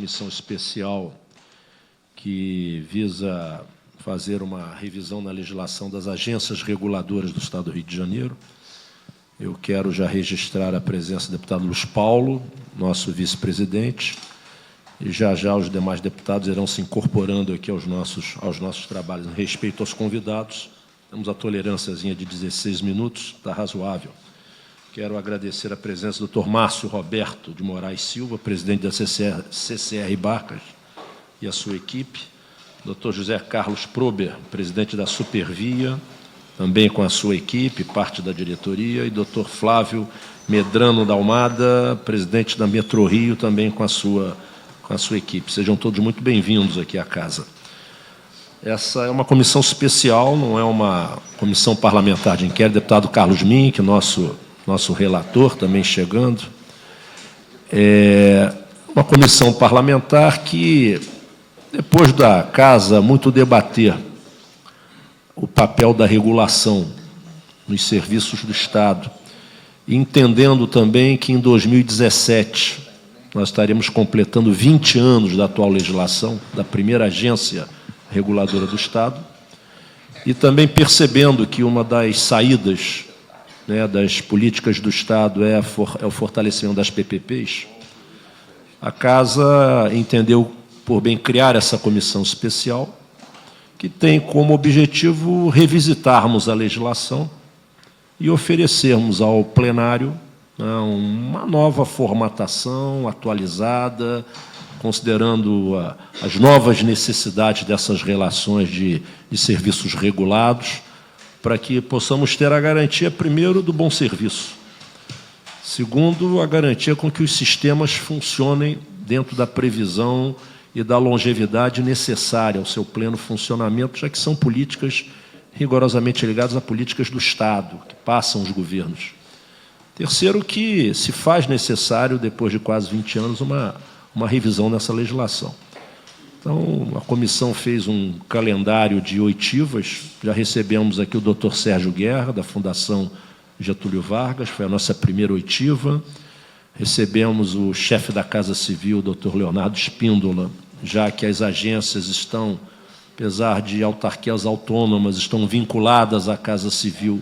Comissão especial que visa fazer uma revisão na legislação das agências reguladoras do Estado do Rio de Janeiro. Eu quero já registrar a presença do deputado Luiz Paulo, nosso vice-presidente, e já os demais deputados irão se incorporando aqui aos nossos trabalhos. Em respeito aos convidados, temos a tolerânciazinha de 16 minutos, está razoável. Quero agradecer a presença do Dr. Márcio Roberto de Moraes Silva, presidente da CCR Barcas, e a sua equipe. Dr. José Carlos Prober, presidente da Supervia, também com a sua equipe, parte da diretoria, e Dr. Flávio Medrano da Almada, presidente da Metro Rio, também com a sua equipe. Sejam todos muito bem-vindos aqui à casa. Essa é uma comissão especial, não é uma comissão parlamentar de inquérito. Deputado Carlos Mink, nosso relator, também chegando. É uma comissão parlamentar que, depois da Casa muito debater o papel da regulação nos serviços do Estado, entendendo também que, em 2017, nós estaremos completando 20 anos da atual legislação, da primeira agência reguladora do Estado, e também percebendo que uma das saídas das políticas do Estado é o fortalecimento das PPPs, a Casa entendeu por bem criar essa comissão especial, que tem como objetivo revisitarmos a legislação e oferecermos ao plenário uma nova formatação atualizada, considerando as novas necessidades dessas relações de serviços regulados, para que possamos ter a garantia, primeiro, do bom serviço. Segundo, a garantia com que os sistemas funcionem dentro da previsão e da longevidade necessária ao seu pleno funcionamento, já que são políticas rigorosamente ligadas a políticas do Estado, que passam os governos. Terceiro, que se faz necessário, depois de quase 20 anos, uma revisão nessa legislação. Então, a comissão fez um calendário de oitivas. Já recebemos aqui o Dr. Sérgio Guerra, da Fundação Getúlio Vargas, foi a nossa primeira oitiva. Recebemos o chefe da Casa Civil, o Dr. Leonardo Espíndola, já que as agências estão, apesar de autarquias autônomas, estão vinculadas à Casa Civil.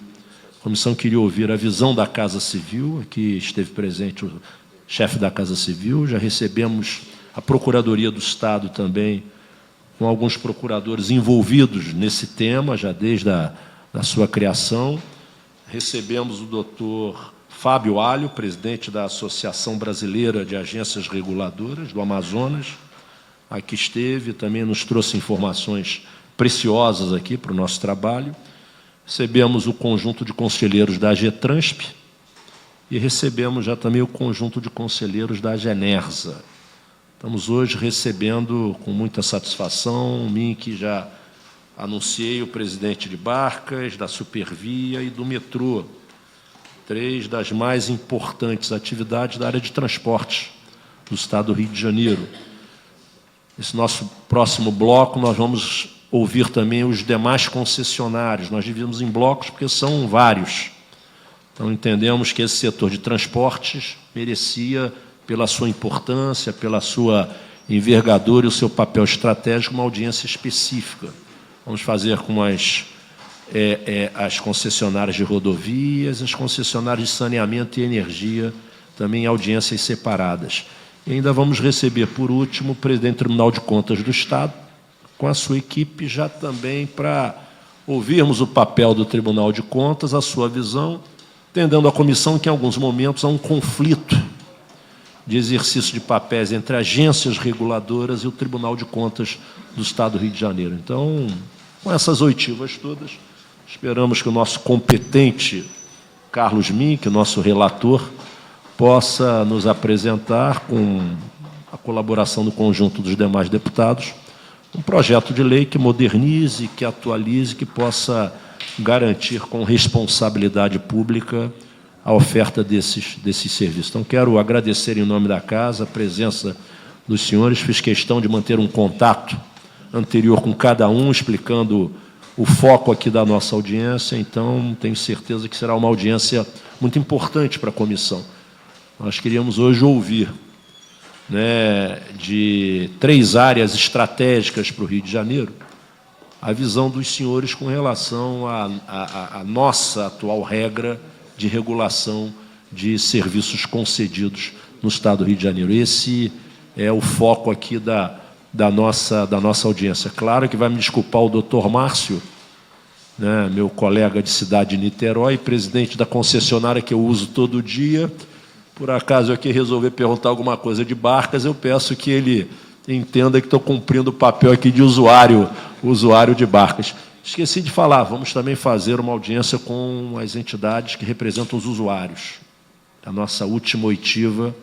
A comissão queria ouvir a visão da Casa Civil, aqui esteve presente o chefe da Casa Civil. Já recebemos a Procuradoria do Estado também, com alguns procuradores envolvidos nesse tema, já desde a sua criação. Recebemos o doutor Fábio Alho, presidente da Associação Brasileira de Agências Reguladoras do Amazonas. Aqui esteve, também nos trouxe informações preciosas aqui para o nosso trabalho. Recebemos o conjunto de conselheiros da AGETRANSP e recebemos já também o conjunto de conselheiros da AGENERSA. Estamos hoje recebendo com muita satisfação, o Mink já anunciei, o presidente de Barcas, da Supervia e do Metrô, 3 das mais importantes atividades da área de transporte do Estado do Rio de Janeiro. Nesse nosso próximo bloco, nós vamos ouvir também os demais concessionários. Nós dividimos em blocos porque são vários. Então, entendemos que esse setor de transportes merecia, pela sua importância, pela sua envergadura e o seu papel estratégico, uma audiência específica. Vamos fazer com as concessionárias de rodovias, as concessionárias de saneamento e energia, também audiências separadas. E ainda vamos receber, por último, o presidente do Tribunal de Contas do Estado, com a sua equipe, já também para ouvirmos o papel do Tribunal de Contas, a sua visão, entendendo a comissão que, em alguns momentos, há um conflito de exercício de papéis entre agências reguladoras e o Tribunal de Contas do Estado do Rio de Janeiro. Então, com essas oitivas todas, esperamos que o nosso competente Carlos Mink, nosso relator, possa nos apresentar, com a colaboração do conjunto dos demais deputados, um projeto de lei que modernize, que atualize, que possa garantir com responsabilidade pública a oferta desses serviços. Então, quero agradecer em nome da Casa a presença dos senhores. Fiz questão de manter um contato anterior com cada um, explicando o foco aqui da nossa audiência. Então, tenho certeza que será uma audiência muito importante para a comissão. Nós queríamos hoje ouvir né, de 3 áreas estratégicas para o Rio de Janeiro, a visão dos senhores com relação à nossa atual regra de regulação de serviços concedidos no Estado do Rio de Janeiro. Esse é o foco aqui da nossa audiência. Claro que vai me desculpar o doutor Márcio, né, meu colega de cidade de Niterói, presidente da concessionária que eu uso todo dia. Por acaso eu aqui resolver perguntar alguma coisa de Barcas, eu peço que ele entenda que estou cumprindo o papel aqui de usuário de Barcas. Esqueci de falar, vamos também fazer uma audiência com as entidades que representam os usuários. A nossa última oitiva,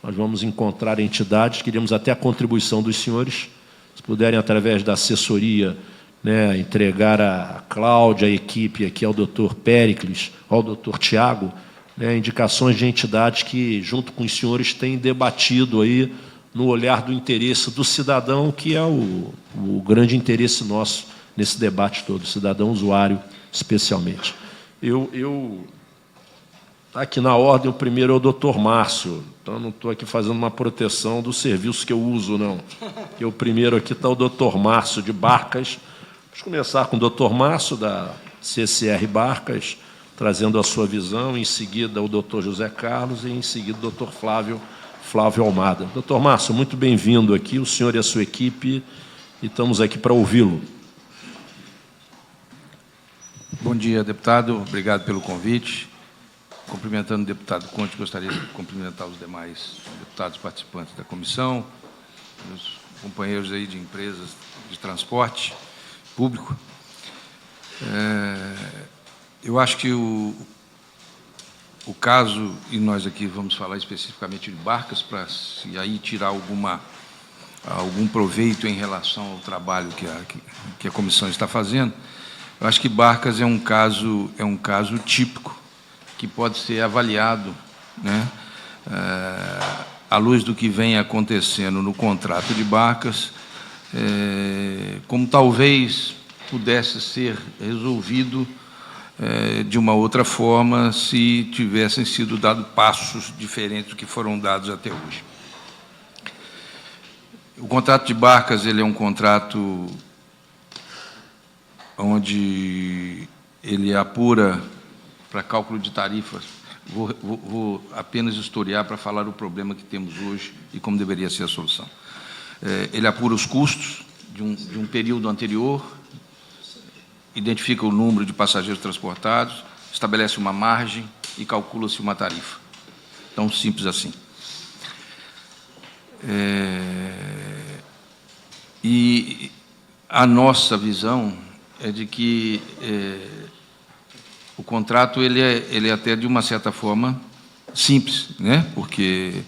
nós vamos encontrar entidades, queríamos até a contribuição dos senhores, se puderem, através da assessoria, né, entregar a Cláudia, a equipe aqui, ao doutor Péricles, ao doutor Tiago, né, indicações de entidades que, junto com os senhores, têm debatido aí no olhar do interesse do cidadão, que é o grande interesse nosso nesse debate todo, cidadão usuário, especialmente. Aqui na ordem, o primeiro é o doutor Márcio, então eu não estou aqui fazendo uma proteção do serviço que eu uso, não. Porque o primeiro aqui está o doutor Márcio, de Barcas. Vamos começar com o doutor Márcio, da CCR Barcas, trazendo a sua visão, em seguida o doutor José Carlos e, em seguida, o doutor Flávio Almada. Doutor Márcio, muito bem-vindo aqui, o senhor e a sua equipe, e estamos aqui para ouvi-lo. Bom dia, deputado. Obrigado pelo convite. Cumprimentando o deputado Conte, gostaria de cumprimentar os demais deputados participantes da comissão, os companheiros aí de empresas de transporte público. Eu acho que o caso, e nós aqui vamos falar especificamente de Barcas, para se aí tirar algum proveito em relação ao trabalho que a comissão está fazendo, eu acho que Barcas é um caso típico que pode ser avaliado, né, à luz do que vem acontecendo no contrato de Barcas, como talvez pudesse ser resolvido de uma outra forma se tivessem sido dados passos diferentes do que foram dados até hoje. O contrato de Barcas, ele é um contrato onde ele apura para cálculo de tarifas. Vou apenas historiar para falar o problema que temos hoje e como deveria ser a solução. Ele apura os custos de um período anterior, identifica o número de passageiros transportados, estabelece uma margem e calcula-se uma tarifa. Tão simples assim. E a nossa visão é de que o contrato ele é até, de uma certa forma, simples, né? Porque,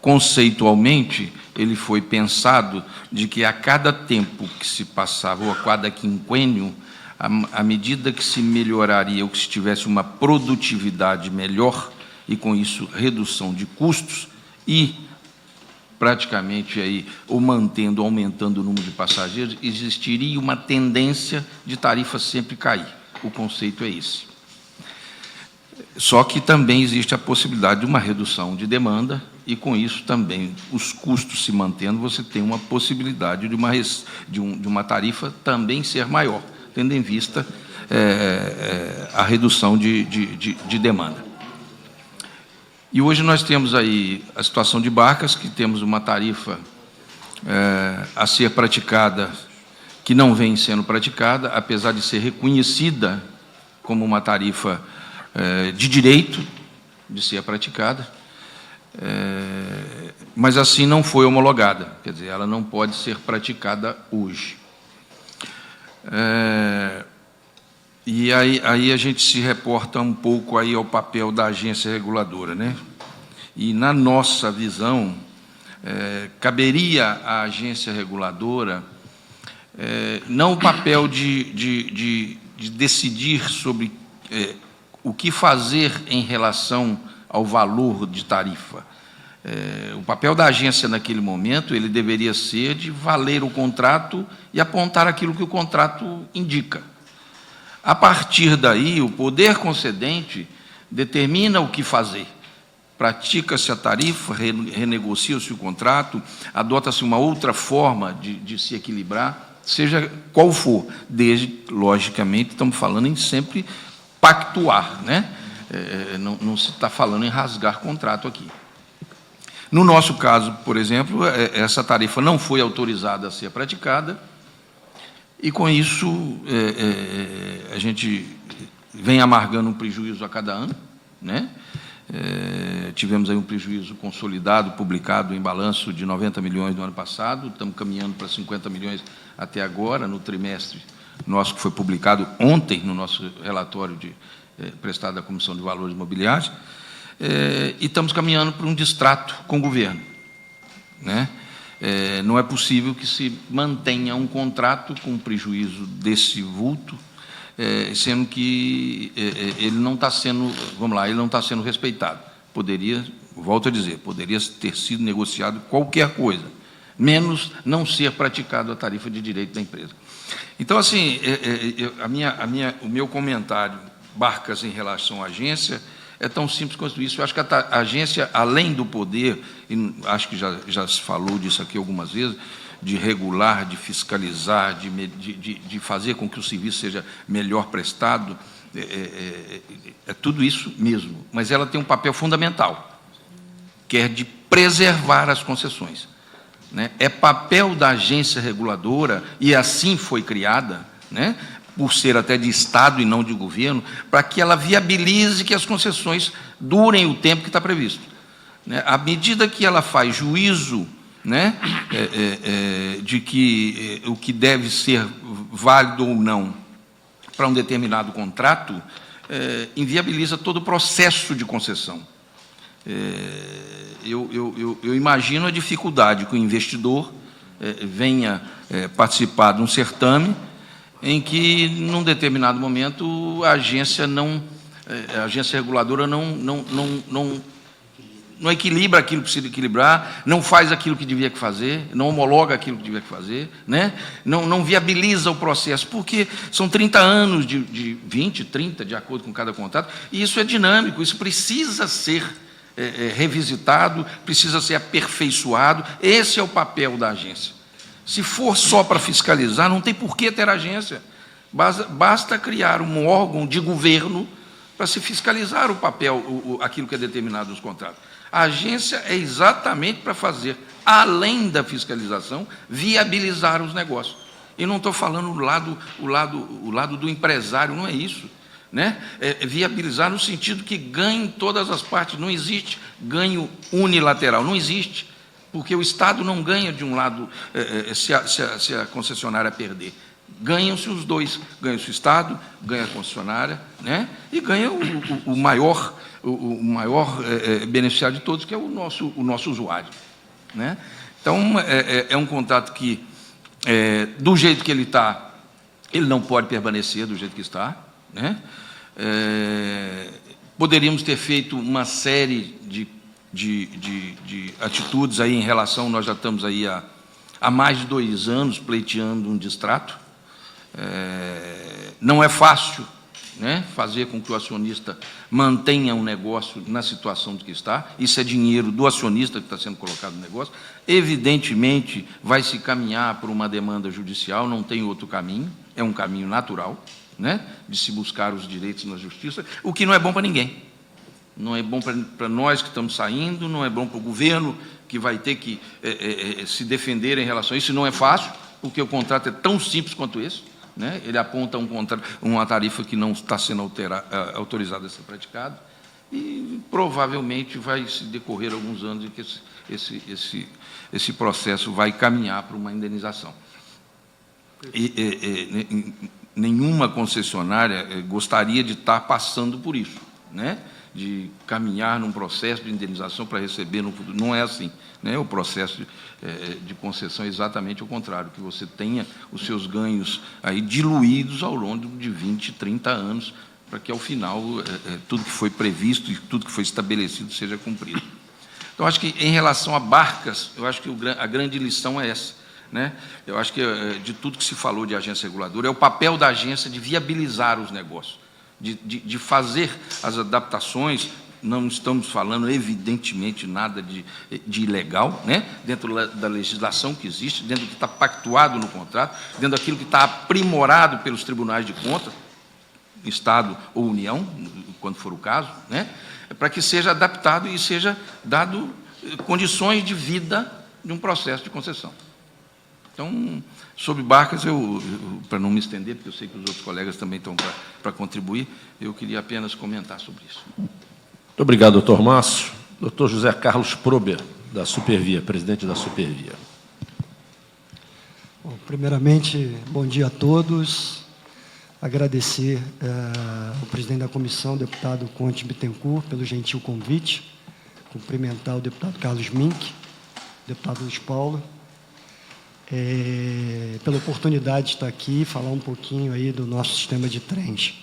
conceitualmente, ele foi pensado de que a cada tempo que se passava, ou a cada quinquênio, à medida que se melhoraria, ou que se tivesse uma produtividade melhor, e com isso redução de custos, e praticamente aí, ou mantendo, aumentando o número de passageiros, existiria uma tendência de tarifa sempre cair. O conceito é esse. Só que também existe a possibilidade de uma redução de demanda, e com isso também, os custos se mantendo, você tem uma possibilidade de uma tarifa também ser maior, tendo em vista a redução de demanda. E hoje nós temos aí a situação de Barcas, que temos uma tarifa a ser praticada, que não vem sendo praticada, apesar de ser reconhecida como uma tarifa de direito de ser praticada, mas assim não foi homologada, quer dizer, ela não pode ser praticada hoje. E aí a gente se reporta um pouco aí ao papel da agência reguladora, né? E, na nossa visão, caberia à agência reguladora não o papel de decidir sobre o que fazer em relação ao valor de tarifa. O papel da agência, naquele momento, ele deveria ser de valer o contrato e apontar aquilo que o contrato indica. A partir daí, o poder concedente determina o que fazer, pratica-se a tarifa, renegocia-se o contrato, adota-se uma outra forma de se equilibrar, seja qual for, desde, logicamente, estamos falando em sempre pactuar, né? Não se está falando em rasgar contrato aqui. No nosso caso, por exemplo, essa tarifa não foi autorizada a ser praticada, e, com isso, a gente vem amargando um prejuízo a cada ano, né? Tivemos aí um prejuízo consolidado, publicado em balanço de 90 milhões no ano passado, estamos caminhando para 50 milhões até agora, no trimestre nosso que foi publicado ontem, no nosso relatório prestado à Comissão de Valores Imobiliários, e estamos caminhando para um distrato com o governo, né? Não é possível que se mantenha um contrato com prejuízo desse vulto, sendo que ele não está sendo, ele não está sendo respeitado. Poderia, volto a dizer, poderia ter sido negociado qualquer coisa, menos não ser praticado a tarifa de direito da empresa. Então, assim, o meu comentário, Barcas, em relação à agência, é tão simples quanto isso. Eu acho que a agência, além do poder, e acho que já se falou disso aqui algumas vezes, de regular, de fiscalizar, de fazer com que o serviço seja melhor prestado, é tudo isso mesmo. Mas ela tem um papel fundamental, que é de preservar as concessões, né? É papel da agência reguladora, e assim foi criada, né, por ser até de Estado e não de governo, para que ela viabilize que as concessões durem o tempo que está previsto, né? À medida que ela faz juízo, né, de que o que deve ser válido ou não para um determinado contrato, inviabiliza todo o processo de concessão. Eu imagino a dificuldade que o investidor venha participar de um certame em que, num determinado momento, a agência reguladora não equilibra aquilo que precisa equilibrar, não faz aquilo que devia fazer, não homologa aquilo que devia fazer, né? Não viabiliza o processo, porque são 30 anos, de 20, 30, de acordo com cada contrato, e isso é dinâmico, isso precisa ser revisitado, precisa ser aperfeiçoado. Esse é o papel da agência. Se for só para fiscalizar, não tem por que ter agência. Basta criar um órgão de governo para se fiscalizar o papel, aquilo que é determinado nos contratos. A agência é exatamente para fazer, além da fiscalização, viabilizar os negócios. E não estou falando o lado do empresário, não é isso, né? É viabilizar no sentido que ganhe todas as partes. Não existe ganho unilateral, não existe. Porque o Estado não ganha de um lado se a concessionária perder. Ganham-se os dois. Ganha-se o Estado, ganha a concessionária, né? E ganha o maior beneficiário de todos, que é o nosso usuário, né? Então, é um contrato que, do jeito que ele está, ele não pode permanecer do jeito que está, né? Poderíamos ter feito uma série de atitudes aí em relação, nós já estamos aí há mais de 2 anos pleiteando um distrato. Não é fácil, né, fazer com que o acionista mantenha um negócio na situação de que está. Isso é dinheiro do acionista que está sendo colocado no negócio. Evidentemente, vai se caminhar por uma demanda judicial, não tem outro caminho, é um caminho natural, né, de se buscar os direitos na justiça, o que não é bom para ninguém. Não é bom para nós que estamos saindo, não é bom para o governo, que vai ter que se defender em relação a isso. Não é fácil, porque o contrato é tão simples quanto esse, né? Ele aponta uma tarifa que não está sendo autorizada a ser praticada, e provavelmente vai se decorrer alguns anos em que esse processo vai caminhar para uma indenização. Nenhuma concessionária gostaria de estar passando por isso, né? De caminhar num processo de indenização para receber no futuro. Não é assim, né? O processo de concessão é exatamente o contrário, que você tenha os seus ganhos aí diluídos ao longo de 20, 30 anos, para que, ao final, tudo que foi previsto e tudo que foi estabelecido seja cumprido. Então, acho que, em relação a Barcas, eu acho que a grande lição é essa, né? Eu acho que, de tudo que se falou de agência reguladora, é o papel da agência de viabilizar os negócios, de fazer as adaptações não estamos falando, evidentemente, nada de ilegal, né? Dentro da legislação que existe, dentro do que está pactuado no contrato, dentro daquilo que está aprimorado pelos tribunais de contas, Estado ou União, quando for o caso, né? Para que seja adaptado e seja dado condições de vida de um processo de concessão. Então, sobre Barcas, para não me estender, porque eu sei que os outros colegas também estão para contribuir, eu queria apenas comentar sobre isso. Muito obrigado, doutor Márcio. Doutor José Carlos Prober, da Supervia, presidente da Supervia. Bom, primeiramente, bom dia a todos. Agradecer ao presidente da comissão, deputado Conte Bittencourt, pelo gentil convite. Cumprimentar o deputado Carlos Mink, deputado Luiz Paulo, pela oportunidade de estar aqui e falar um pouquinho aí do nosso sistema de trens.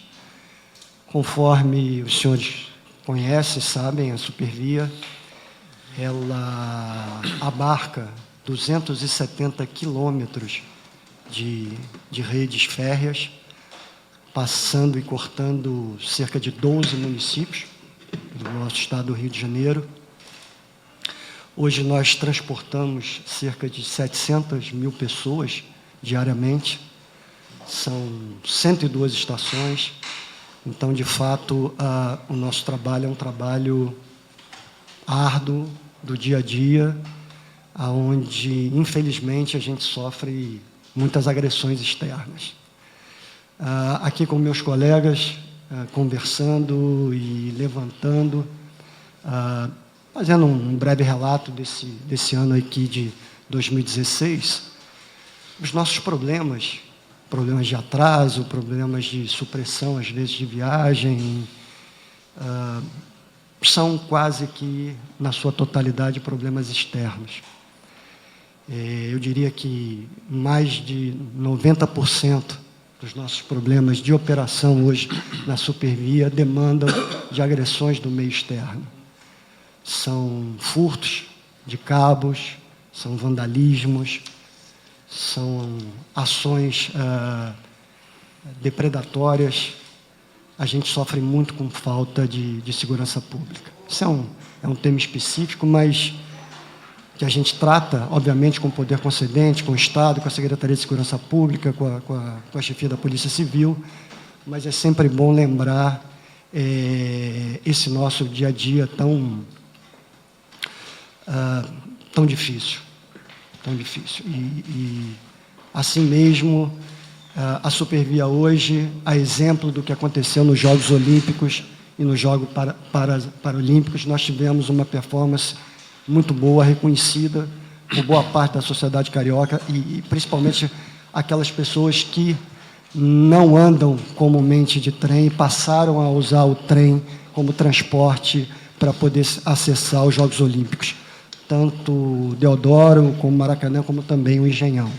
Conforme os senhores conhecem, sabem, a Supervia, ela abarca 270 quilômetros de redes férreas, passando e cortando cerca de 12 municípios do nosso estado do Rio de Janeiro. Hoje nós transportamos cerca de 700 mil pessoas diariamente, são 102 estações, então, de fato, o nosso trabalho é um trabalho árduo, do dia a dia, onde, infelizmente, a gente sofre muitas agressões externas. Aqui com meus colegas, conversando e levantando, fazendo um breve relato desse ano aqui de 2016, os nossos problemas de atraso, problemas de supressão, às vezes, de viagem, são quase que, na sua totalidade, problemas externos. Eu diria que mais de 90% dos nossos problemas de operação hoje na Supervia demandam de agressões do meio externo. São furtos de cabos, são vandalismos, são ações depredatórias. A gente sofre muito com falta de segurança pública. Isso é um tema específico, mas que a gente trata, obviamente, com o poder concedente, com o Estado, com a Secretaria de Segurança Pública, com a chefia da Polícia Civil, mas é sempre bom lembrar esse nosso dia a dia tão difícil. Tão difícil. E assim mesmo, a Supervia hoje, a exemplo do que aconteceu nos Jogos Olímpicos e nos Jogos Paralímpicos, nós tivemos uma performance muito boa, reconhecida por boa parte da sociedade carioca e principalmente aquelas pessoas que não andam comumente de trem e passaram a usar o trem como transporte para poder acessar os Jogos Olímpicos, tanto Deodoro, como Maracanã, como também o Engenhão.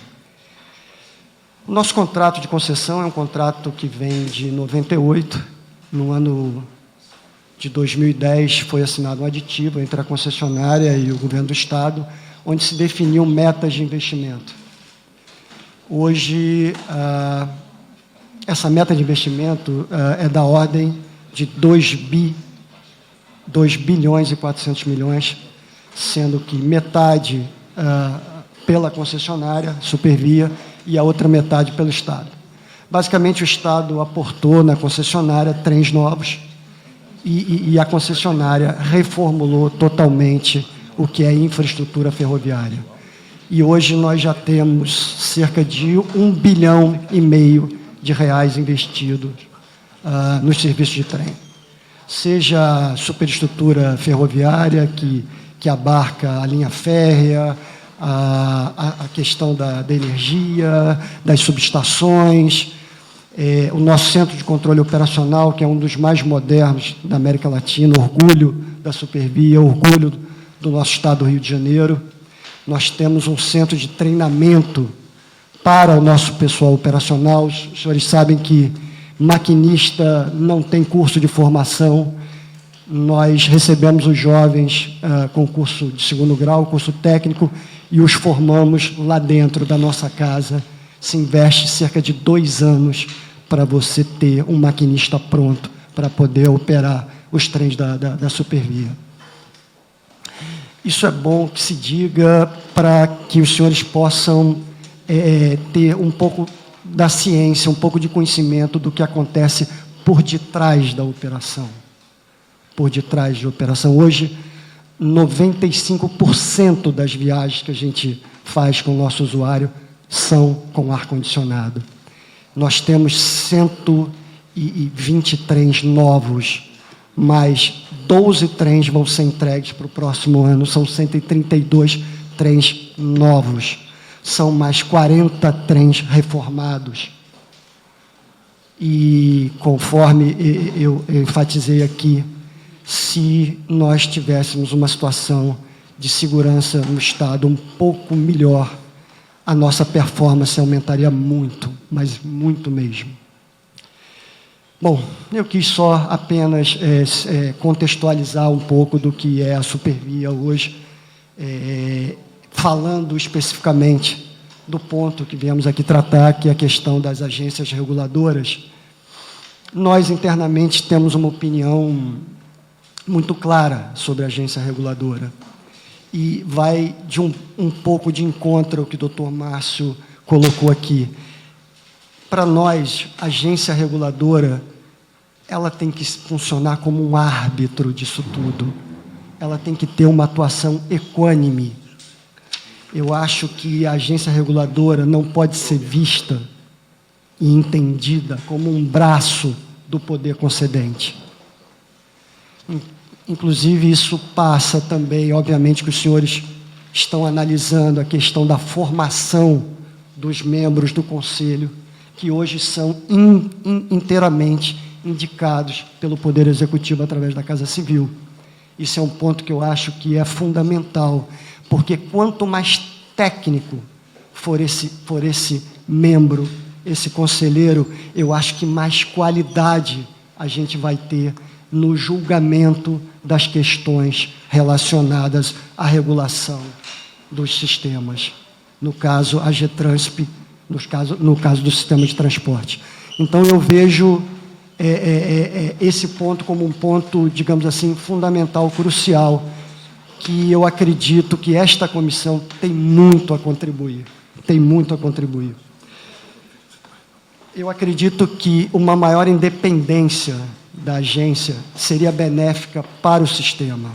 O nosso contrato de concessão é um contrato que vem de 98, no ano de 2010 foi assinado um aditivo entre a concessionária e o governo do Estado, onde se definiam metas de investimento. Hoje, essa meta de investimento é da ordem de 2 bilhões e 400 milhões, sendo que metade pela concessionária, Supervia, e a outra metade pelo Estado. Basicamente, o Estado aportou na concessionária trens novos, e a concessionária reformulou totalmente o que é infraestrutura ferroviária. E hoje nós já temos cerca de 1,5 bilhão de reais investidos nos serviços de trem. Seja a superestrutura ferroviária, que abarca a linha férrea, a questão da energia, das subestações, o nosso centro de controle operacional, que é um dos mais modernos da América Latina, orgulho da Supervia, orgulho do nosso estado do Rio de Janeiro. Nós temos um centro de treinamento para o nosso pessoal operacional. Os senhores sabem que maquinista não tem curso de formação. Nós recebemos os jovens com curso de 2º grau, curso técnico, e os formamos lá dentro da nossa casa. Se investe cerca de 2 anos para você ter um maquinista pronto para poder operar os trens da Supervia. Isso é bom que se diga para que os senhores possam ter um pouco da ciência, um pouco de conhecimento do que acontece por detrás da operação. Por detrás da operação. Hoje, 95% das viagens que a gente faz com o nosso usuário são com ar-condicionado. Nós temos 120 trens novos, mas 12 trens vão ser entregues para o próximo ano, são 132 trens novos, são mais 40 trens reformados. E, conforme eu enfatizei aqui, se nós tivéssemos uma situação de segurança no Estado um pouco melhor, a nossa performance aumentaria muito, mas muito mesmo. Bom, eu quis só apenas contextualizar um pouco do que é a Supervia hoje, falando especificamente do ponto que viemos aqui tratar, que é a questão das agências reguladoras. Nós, internamente, temos uma opinião muito clara sobre a agência reguladora. E vai de um pouco de encontro ao que o doutor Márcio colocou aqui. Para nós, a agência reguladora, ela tem que funcionar como um árbitro disso tudo. Ela tem que ter uma atuação equânime. Eu acho que a agência reguladora não pode ser vista e entendida como um braço do poder concedente. Inclusive, isso passa também, obviamente, que os senhores estão analisando a questão da formação dos membros do Conselho, que hoje são inteiramente indicados pelo Poder Executivo através da Casa Civil. Isso é um ponto que eu acho que é fundamental, porque quanto mais técnico for esse membro, esse conselheiro, eu acho que mais qualidade a gente vai ter no julgamento das questões relacionadas à regulação dos sistemas. No caso, a GETRANSP, no caso do sistema de transporte. Então, eu vejo esse ponto como um ponto, digamos assim, fundamental, crucial, que eu acredito que esta comissão tem muito a contribuir. Tem muito a contribuir. Eu acredito que uma maior independência da agência seria benéfica para o sistema.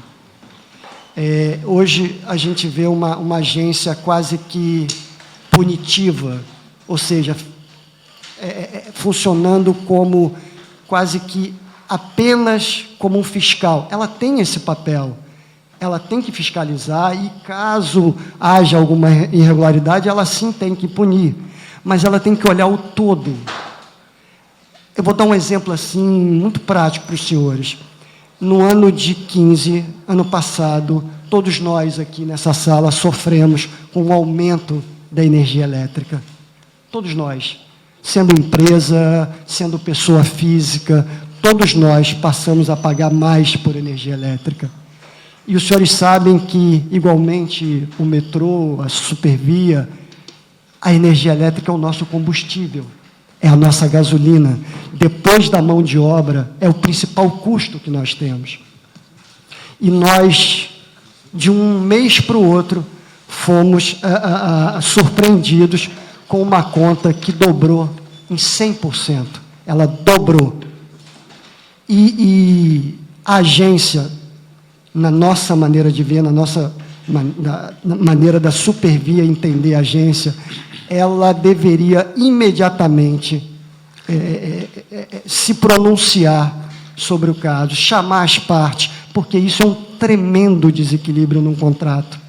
Hoje, a gente vê uma agência quase que punitiva, ou seja, funcionando como quase que apenas como um fiscal. Ela tem esse papel, ela tem que fiscalizar e, caso haja alguma irregularidade, ela sim tem que punir, mas ela tem que olhar o todo. Eu vou dar um exemplo assim, muito prático para os senhores. No ano de 15, ano passado, todos nós aqui nessa sala sofremos com o aumento da energia elétrica. Todos nós, sendo empresa, sendo pessoa física, todos nós passamos a pagar mais por energia elétrica. E os senhores sabem que, igualmente, o metrô, a Supervia, a energia elétrica é o nosso combustível. É a nossa gasolina. Depois da mão de obra, é o principal custo que nós temos. E nós, de um mês para o outro, fomos surpreendidos com uma conta que dobrou em 100%. Ela dobrou. E a agência, na nossa maneira de ver, na maneira da Supervia entender a agência, ela deveria imediatamente se pronunciar sobre o caso, chamar as partes, porque isso é um tremendo desequilíbrio num contrato.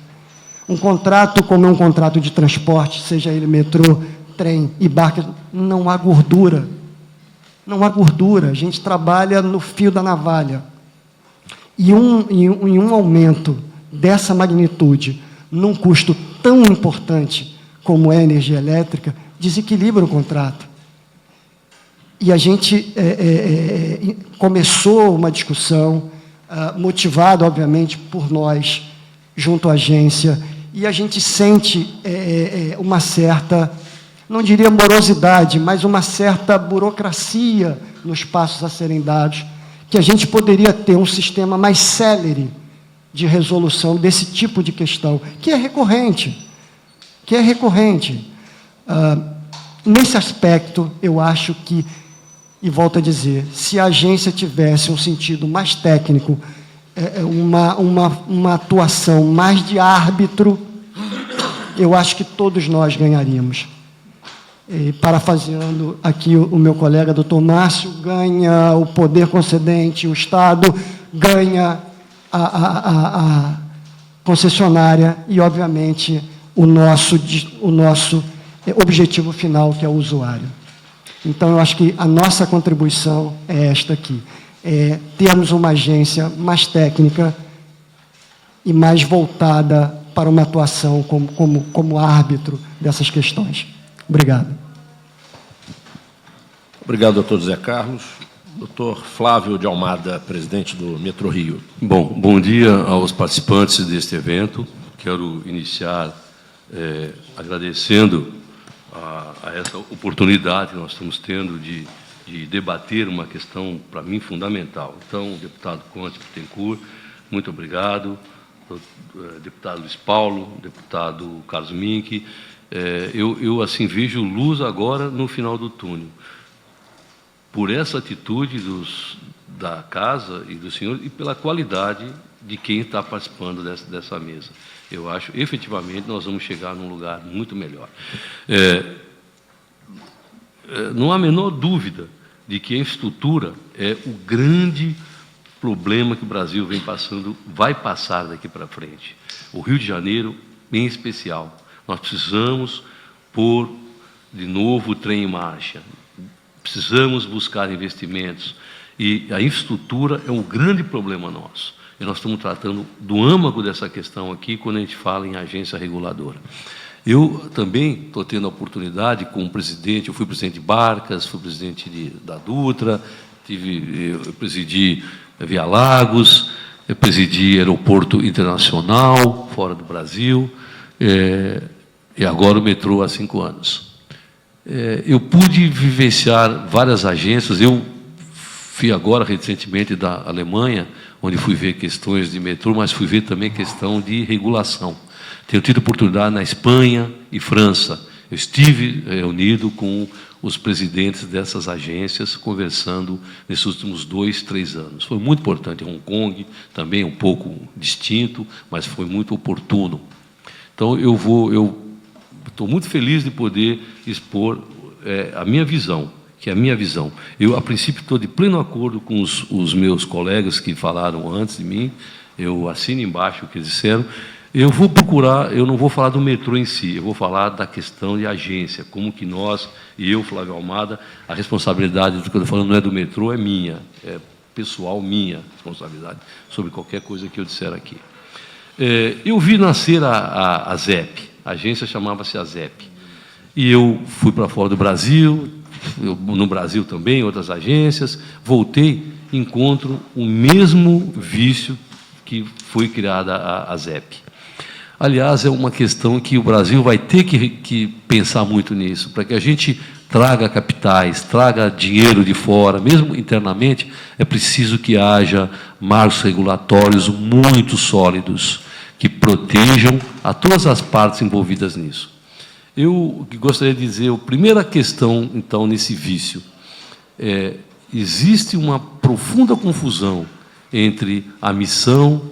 Um contrato, como é um contrato de transporte, seja ele metrô, trem e barca, não há gordura. Não há gordura, a gente trabalha no fio da navalha. E um aumento dessa magnitude, num custo tão importante como é a energia elétrica, desequilibra o contrato. E a gente começou uma discussão, motivada, obviamente, por nós, junto à agência, e a gente sente uma certa, não diria morosidade, mas uma certa burocracia nos passos a serem dados, que a gente poderia ter um sistema mais célere de resolução desse tipo de questão, que é recorrente. Nesse aspecto, eu acho que, e volto a dizer, se a agência tivesse um sentido mais técnico, uma atuação mais de árbitro, eu acho que todos nós ganharíamos. E, parafraseando aqui o meu colega, doutor Márcio, ganha o poder concedente, o Estado ganha a concessionária e, obviamente, o nosso objetivo final, que é o usuário. Então, eu acho que a nossa contribuição é esta aqui, é termos uma agência mais técnica e mais voltada para uma atuação como árbitro dessas questões. Obrigado. Obrigado, doutor José Carlos. Doutor Flávio de Almada, presidente do Metrô Rio. Bom dia aos participantes deste evento. Quero iniciar agradecendo a essa oportunidade que nós estamos tendo de debater uma questão, para mim, fundamental. Então, deputado Conte Bittencourt, muito obrigado. Deputado Luiz Paulo, deputado Carlos Mink. Eu assim, vejo luz agora no final do túnel. Por essa atitude da Casa e do senhor e pela qualidade de quem está participando dessa mesa. Eu acho, efetivamente, nós vamos chegar num lugar muito melhor. Não há a menor dúvida de que a infraestrutura é o grande problema que o Brasil vai passar daqui para frente. O Rio de Janeiro, em especial. Nós precisamos pôr de novo o trem em marcha. Precisamos buscar investimentos. E a infraestrutura é um grande problema nosso. E nós estamos tratando do âmago dessa questão aqui, quando a gente fala em agência reguladora. Eu também estou tendo a oportunidade, como presidente, eu fui presidente de Barcas, fui presidente da Dutra, eu presidi Via Lagos, eu presidi Aeroporto Internacional, fora do Brasil, e agora o metrô há 5 anos. Eu pude vivenciar várias agências. Eu fui agora, recentemente, da Alemanha, onde fui ver questões de metrô, mas fui ver também questão de regulação. Tenho tido oportunidade na Espanha e França. Eu estive reunido com os presidentes dessas agências, conversando nesses últimos 2, 3 anos. Foi muito importante. Hong Kong, também um pouco distinto, mas foi muito oportuno. Então, eu estou muito feliz de poder expor a minha visão, que é a minha visão. Eu, a princípio, estou de pleno acordo com os meus colegas que falaram antes de mim, eu assino embaixo o que eles disseram. Eu vou procurar, eu não vou falar do metrô em si, eu vou falar da questão de agência, como que nós, e eu, Flávio Almada, a responsabilidade do que eu estou falando não é do metrô, é minha, é pessoal, minha responsabilidade, sobre qualquer coisa que eu disser aqui. Eu vi nascer a ZEP, a agência chamava-se a ZEP, e eu fui para fora do Brasil, no Brasil também, outras agências, voltei, encontro o mesmo vício que foi criada a ZEP. Aliás, é uma questão que o Brasil vai ter que pensar muito nisso, para que a gente traga capitais, traga dinheiro de fora, mesmo internamente, é preciso que haja marcos regulatórios muito sólidos, que protejam a todas as partes envolvidas nisso. Eu gostaria de dizer, a primeira questão, então, nesse vício, existe uma profunda confusão entre a missão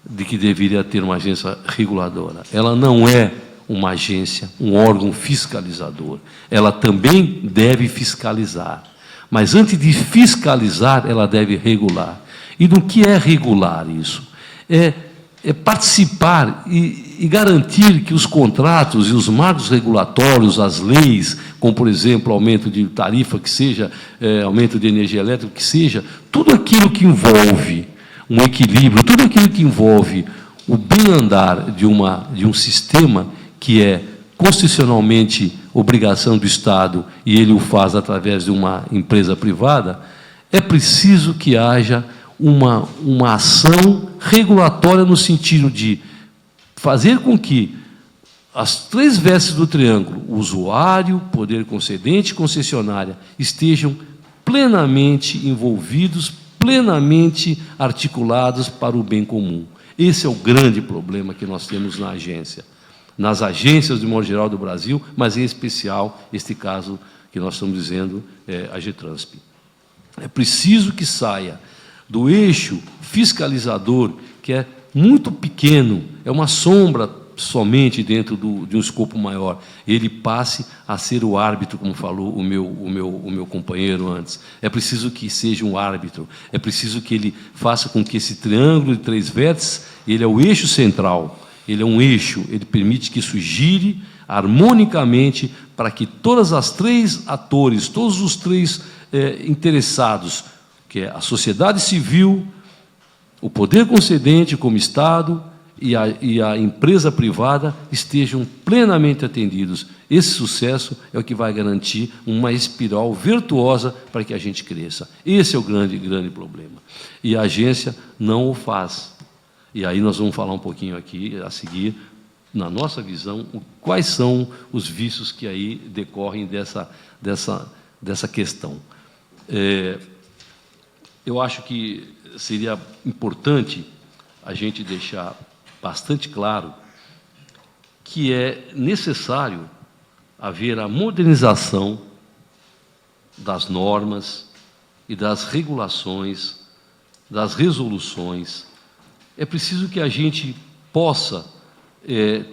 de que deveria ter uma agência reguladora. Ela não é uma agência, um órgão fiscalizador. Ela também deve fiscalizar. Mas, antes de fiscalizar, ela deve regular. E do que é regular isso? É participar e garantir que os contratos e os marcos regulatórios, as leis, como, por exemplo, aumento de tarifa, que seja, aumento de energia elétrica, que seja, tudo aquilo que envolve um equilíbrio, tudo aquilo que envolve o bem andar de um sistema que é constitucionalmente obrigação do Estado e ele o faz através de uma empresa privada, é preciso que haja uma ação regulatória no sentido de fazer com que as 3 vestes do triângulo, usuário, poder concedente e concessionária, estejam plenamente envolvidos plenamente articulados para o bem comum. Esse é o grande problema que nós temos na agência, nas agências, de modo geral, do Brasil, mas, em especial, este caso que nós estamos dizendo, a Getransp. É preciso que saia do eixo fiscalizador, que é muito pequeno, é uma sombra somente dentro de um escopo maior, ele passe a ser o árbitro, como falou o meu companheiro antes. É preciso que seja um árbitro, é preciso que ele faça com que esse triângulo de 3 vértices, ele é o eixo central, ele é um eixo, ele permite que isso gire harmonicamente para que todas as 3 atores, todos os 3 interessados, que é a sociedade civil, o poder concedente como Estado e a empresa privada, estejam plenamente atendidos. Esse sucesso é o que vai garantir uma espiral virtuosa para que a gente cresça. Esse é o grande problema. E a agência não o faz. E aí nós vamos falar um pouquinho aqui, a seguir, na nossa visão, quais são os vícios que aí decorrem dessa questão. Eu acho que seria importante a gente deixar bastante claro que é necessário haver a modernização das normas e das regulações, das resoluções. É preciso que a gente possa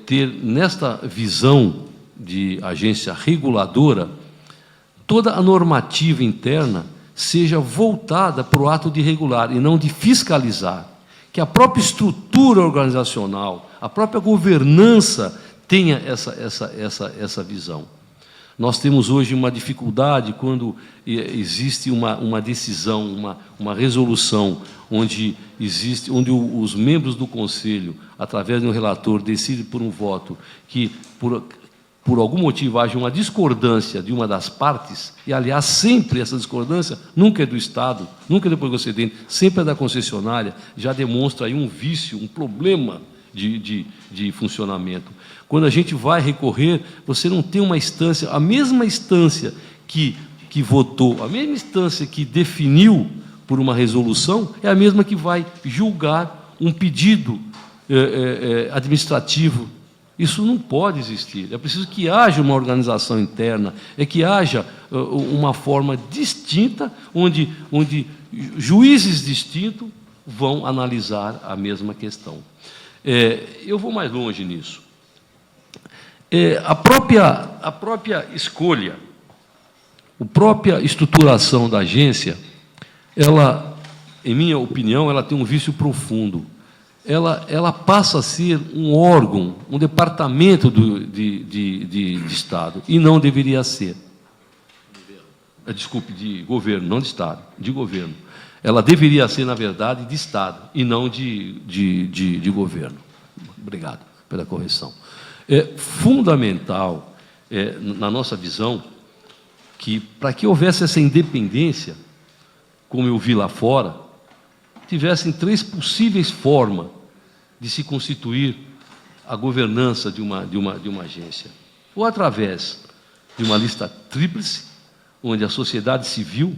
ter, nesta visão de agência reguladora, toda a normativa interna seja voltada para o ato de regular e não de fiscalizar, que a própria estrutura organizacional, a própria governança tenha essa visão. Nós temos hoje uma dificuldade quando existe uma decisão, uma resolução, onde os membros do Conselho, através de um relator, decidem por um voto que, por algum motivo, haja uma discordância de uma das partes, e, aliás, sempre essa discordância nunca é do Estado, nunca é do poder concedente, sempre é da concessionária, já demonstra aí um vício, um problema de funcionamento. Quando a gente vai recorrer, você não tem uma instância, a mesma instância que votou, a mesma instância que definiu por uma resolução, é a mesma que vai julgar um pedido administrativo. Isso não pode existir. É preciso que haja uma organização interna, que haja uma forma distinta, onde juízes distintos vão analisar a mesma questão. Eu vou mais longe nisso. A própria escolha, a própria estruturação da agência, ela, em minha opinião, ela tem um vício profundo. Ela passa a ser um órgão, um departamento de Estado, e não deveria ser. Desculpe, de governo, não de Estado, de governo. Ela deveria ser, na verdade, de Estado, e não de governo. Obrigado pela correção. É fundamental, na nossa visão, que, para que houvesse essa independência, como eu vi lá fora, tivessem 3 possíveis formas de se constituir a governança de uma agência. Ou através de uma lista tríplice, onde a sociedade civil,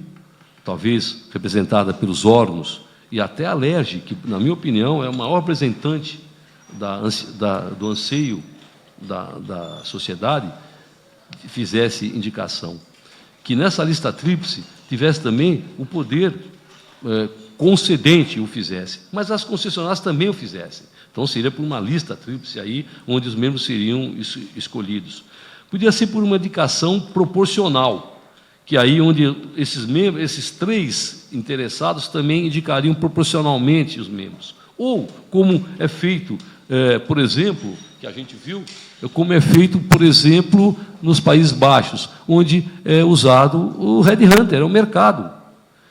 talvez representada pelos órgãos, e até a LERJ, que, na minha opinião, é o maior representante do anseio da sociedade, fizesse indicação. Que nessa lista tríplice tivesse também o poder concedente o fizesse, mas as concessionárias também o fizessem. Então, seria por uma lista tríplice aí, onde os membros seriam escolhidos. Podia ser por uma indicação proporcional, que aí onde esses 3 interessados também indicariam proporcionalmente os membros. Ou, como é feito, por exemplo, que a gente viu, como é feito, por exemplo, nos Países Baixos, onde é usado o headhunter, é o mercado.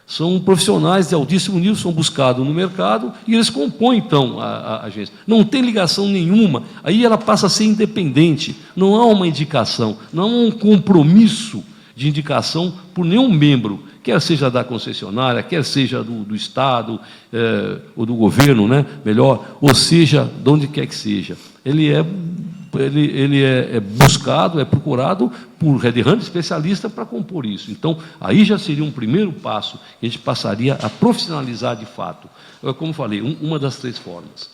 São profissionais de altíssimo nível, são buscados no mercado e eles compõem, então, a agência. Não tem ligação nenhuma, aí ela passa a ser independente, não há uma indicação, não há um compromisso de indicação por nenhum membro, quer seja da concessionária, quer seja do Estado, ou do governo, né, melhor, ou seja, de onde quer que seja. Ele é ele é buscado, é procurado por headhunter especialista para compor isso. Então, aí já seria um primeiro passo que a gente passaria a profissionalizar de fato. Como falei, uma das 3 formas.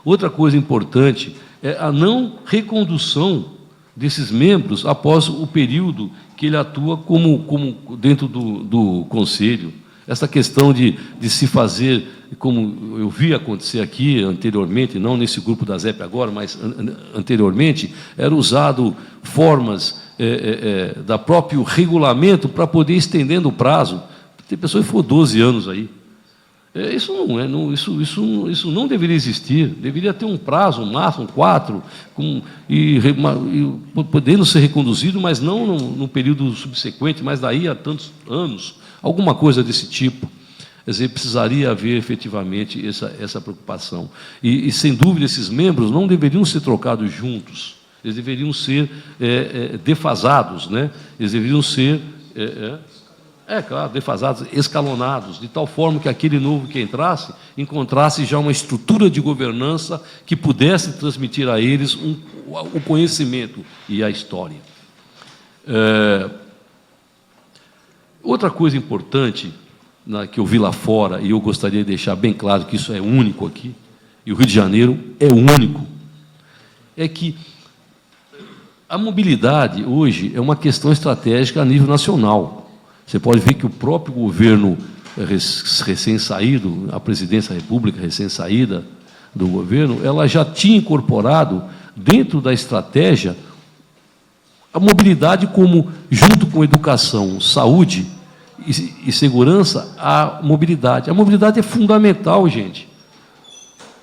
Outra coisa importante é a não recondução desses membros após o período que ele atua como dentro do Conselho. Essa questão de se fazer, como eu vi acontecer aqui anteriormente, não nesse grupo da ZEP agora, mas anteriormente, era usado formas da próprio regulamento para poder ir estendendo o prazo. Tem pessoa que ficou 12 anos aí. Isso não deveria existir. Deveria ter um prazo, um máximo, 4, podendo ser reconduzido, mas não no período subsequente, mas daí a tantos anos, alguma coisa desse tipo. Quer dizer, precisaria haver efetivamente essa preocupação. E, sem dúvida, esses membros não deveriam ser trocados juntos. Eles deveriam ser defasados, né? Eles deveriam ser... claro, defasados, escalonados, de tal forma que aquele novo que entrasse, encontrasse já uma estrutura de governança que pudesse transmitir a eles o conhecimento e a história. Outra coisa importante que eu vi lá fora, e eu gostaria de deixar bem claro que isso é único aqui, e o Rio de Janeiro é único, é que a mobilidade hoje é uma questão estratégica a nível nacional. Você pode ver que o próprio governo recém-saído, a presidência da República recém-saída do governo, ela já tinha incorporado dentro da estratégia a mobilidade como, junto com educação, saúde e segurança, a mobilidade. A mobilidade é fundamental, gente.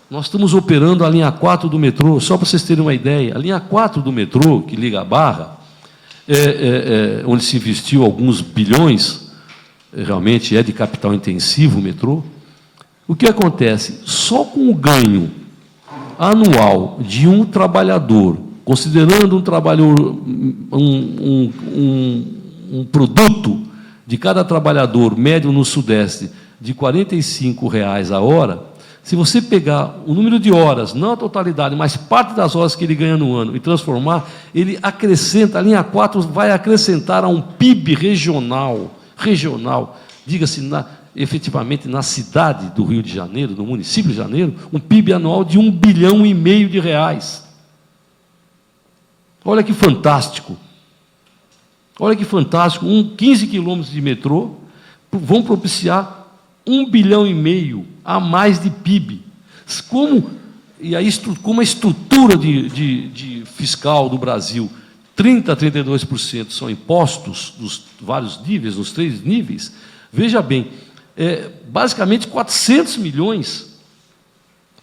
Nós estamos operando a linha 4 do metrô, só para vocês terem uma ideia, a linha 4 do metrô, que liga a Barra, onde se investiu alguns bilhões, realmente é de capital intensivo o metrô. O que acontece? Só com o ganho anual de um trabalhador, considerando um trabalhador, um produto de cada trabalhador médio no Sudeste de R$ 45 a hora, se você pegar o número de horas, não a totalidade, mas parte das horas que ele ganha no ano e transformar, ele acrescenta, a linha 4 vai acrescentar a um PIB regional, diga-se efetivamente na cidade do Rio de Janeiro, no município de Janeiro, um PIB anual de R$1,5 bilhão de reais. Olha que fantástico. Olha que fantástico, 15 quilômetros de metrô vão propiciar R$1,5 bilhão a mais de PIB. Como a estrutura de fiscal do Brasil, 30% a 32% são impostos dos vários níveis, nos 3 níveis, veja bem, basicamente 400 milhões,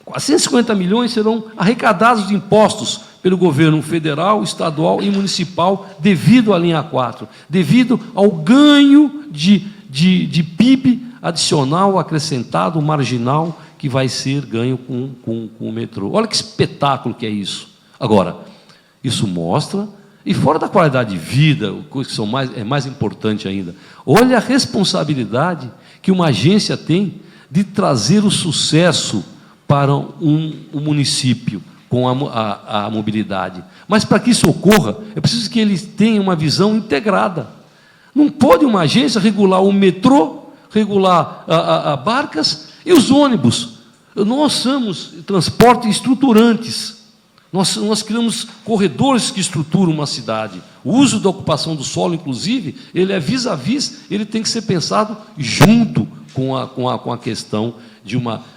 450 milhões serão arrecadados de impostos pelo governo federal, estadual e municipal, devido à linha 4, devido ao ganho de PIB adicional, acrescentado, marginal, que vai ser ganho com o metrô. Olha que espetáculo que é isso. Agora, isso mostra, e fora da qualidade de vida, coisa que é mais importante ainda, olha a responsabilidade que uma agência tem de trazer o sucesso para um município com a mobilidade. Mas, para que isso ocorra, é preciso que eles tenham uma visão integrada. Não pode uma agência regular o metrô, regular a barcas e os ônibus. Nós somos transporte estruturantes. Nós criamos corredores que estruturam uma cidade. O uso da ocupação do solo, inclusive, ele é vis-à-vis, ele tem que ser pensado junto com a questão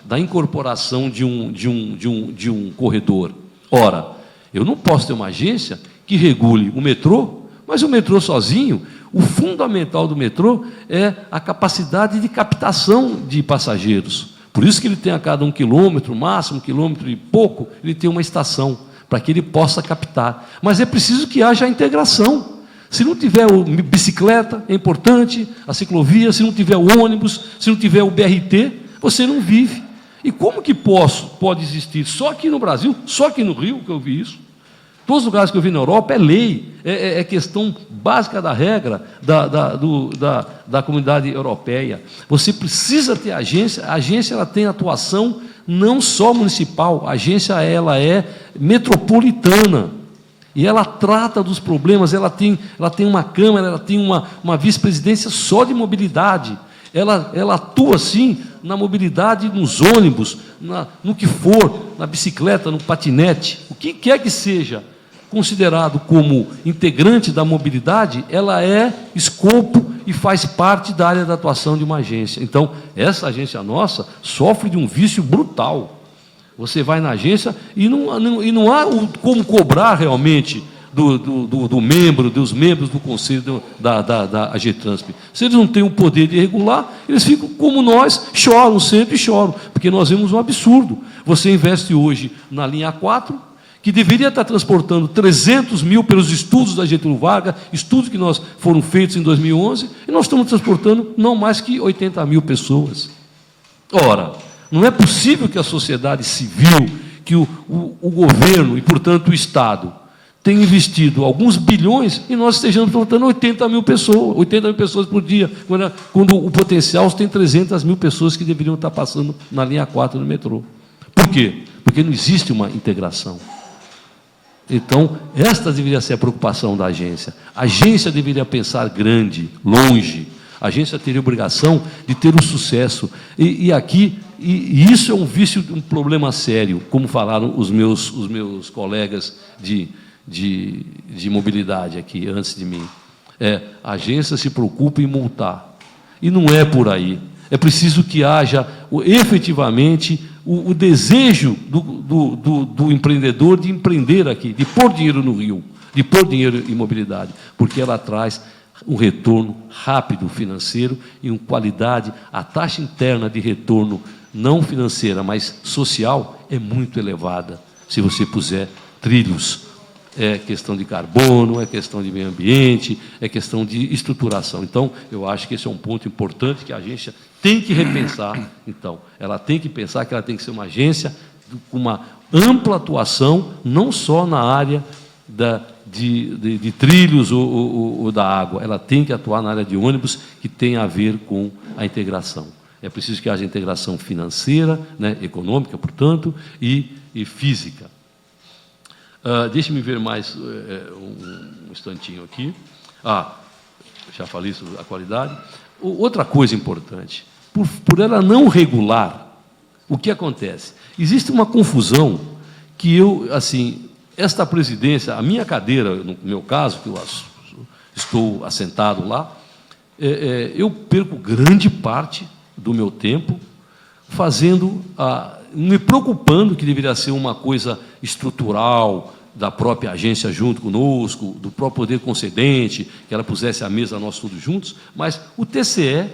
da incorporação de um corredor. Ora, eu não posso ter uma agência que regule o metrô, mas o metrô sozinho, o fundamental do metrô é a capacidade de captação de passageiros. Por isso que ele tem a cada 1 quilômetro, máximo 1 quilômetro e pouco, ele tem uma estação, para que ele possa captar. Mas é preciso que haja a integração. Se não tiver bicicleta, é importante, a ciclovia, se não tiver o ônibus, se não tiver o BRT, você não vive. E como que pode existir? Só aqui no Brasil, só aqui no Rio que eu vi isso. Todos os lugares que eu vi na Europa é lei, é questão básica da regra da comunidade europeia. Você precisa ter agência, a agência ela tem atuação não só municipal, a agência ela é metropolitana. E ela trata dos problemas, ela tem uma Câmara, ela tem uma vice-presidência só de mobilidade. Ela atua, sim, na mobilidade, nos ônibus, no que for, na bicicleta, no patinete. O que quer que seja considerado como integrante da mobilidade, ela é escopo e faz parte da área de atuação de uma agência. Então, essa agência nossa sofre de um vício brutal. Você vai na agência e não há como cobrar realmente dos membros do conselho da AGETRANSP. Se eles não têm o poder de regular, eles ficam como nós, choram, sempre choram, porque nós vemos um absurdo. Você investe hoje na linha 4, que deveria estar transportando 300 mil pelos estudos da Getúlio Vargas, estudos que foram feitos em 2011, e nós estamos transportando não mais que 80 mil pessoas. Ora, não é possível que a sociedade civil, que o governo e, portanto, o Estado, tenha investido alguns bilhões e nós estejamos transportando 80 mil pessoas por dia, quando o potencial tem 300 mil pessoas que deveriam estar passando na linha 4 do metrô. Por quê? Porque não existe uma integração. Então, esta deveria ser a preocupação da agência. A agência deveria pensar grande, longe. A agência teria a obrigação de ter um sucesso. E isso é um vício, um problema sério, como falaram os meus colegas de mobilidade aqui, antes de mim. A agência se preocupa em multar. E não é por aí. É preciso que haja, efetivamente, o desejo do empreendedor de empreender aqui, de pôr dinheiro no Rio, de pôr dinheiro em mobilidade, porque ela traz um retorno rápido financeiro e uma qualidade. A taxa interna de retorno não financeira, mas social, é muito elevada, se você puser trilhos. É questão de carbono, é questão de meio ambiente, é questão de estruturação. Então, eu acho que esse é um ponto importante que a agência tem que repensar. Então, ela tem que pensar que ela tem que ser uma agência com uma ampla atuação, não só na área de trilhos ou da água, ela tem que atuar na área de ônibus, que tem a ver com a integração. É preciso que haja integração financeira, né, econômica, portanto, e física. Deixe-me ver mais um instantinho aqui. Já falei sobre a qualidade. Outra coisa importante, por ela não regular, o que acontece? Existe uma confusão que esta presidência, a minha cadeira, no meu caso, que eu estou assentado lá, eu perco grande parte do meu tempo me preocupando, que deveria ser uma coisa estrutural da própria agência junto conosco, do próprio poder concedente, que ela pusesse à mesa nós todos juntos, mas o TCE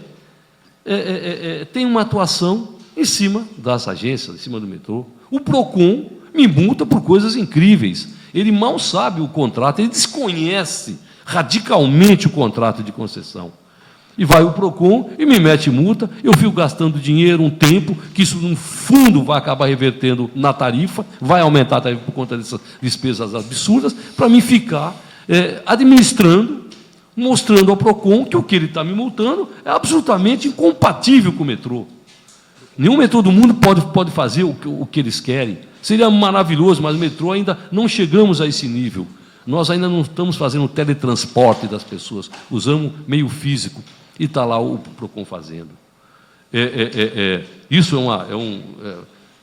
tem uma atuação em cima das agências, em cima do metrô. O PROCON me multa por coisas incríveis. Ele mal sabe o contrato, ele desconhece radicalmente o contrato de concessão. E vai o PROCON e me mete multa, eu fico gastando dinheiro, um tempo, que isso, no fundo, vai acabar revertendo na tarifa, vai aumentar a tarifa por conta dessas despesas absurdas, para mim ficar administrando, mostrando ao PROCON que o que ele está me multando é absolutamente incompatível com o metrô. Nenhum metrô do mundo pode fazer o que eles querem. Seria maravilhoso, mas o metrô ainda não chegamos a esse nível. Nós ainda não estamos fazendo o teletransporte das pessoas, usamos meio físico. E está lá o PROCON fazendo. Isso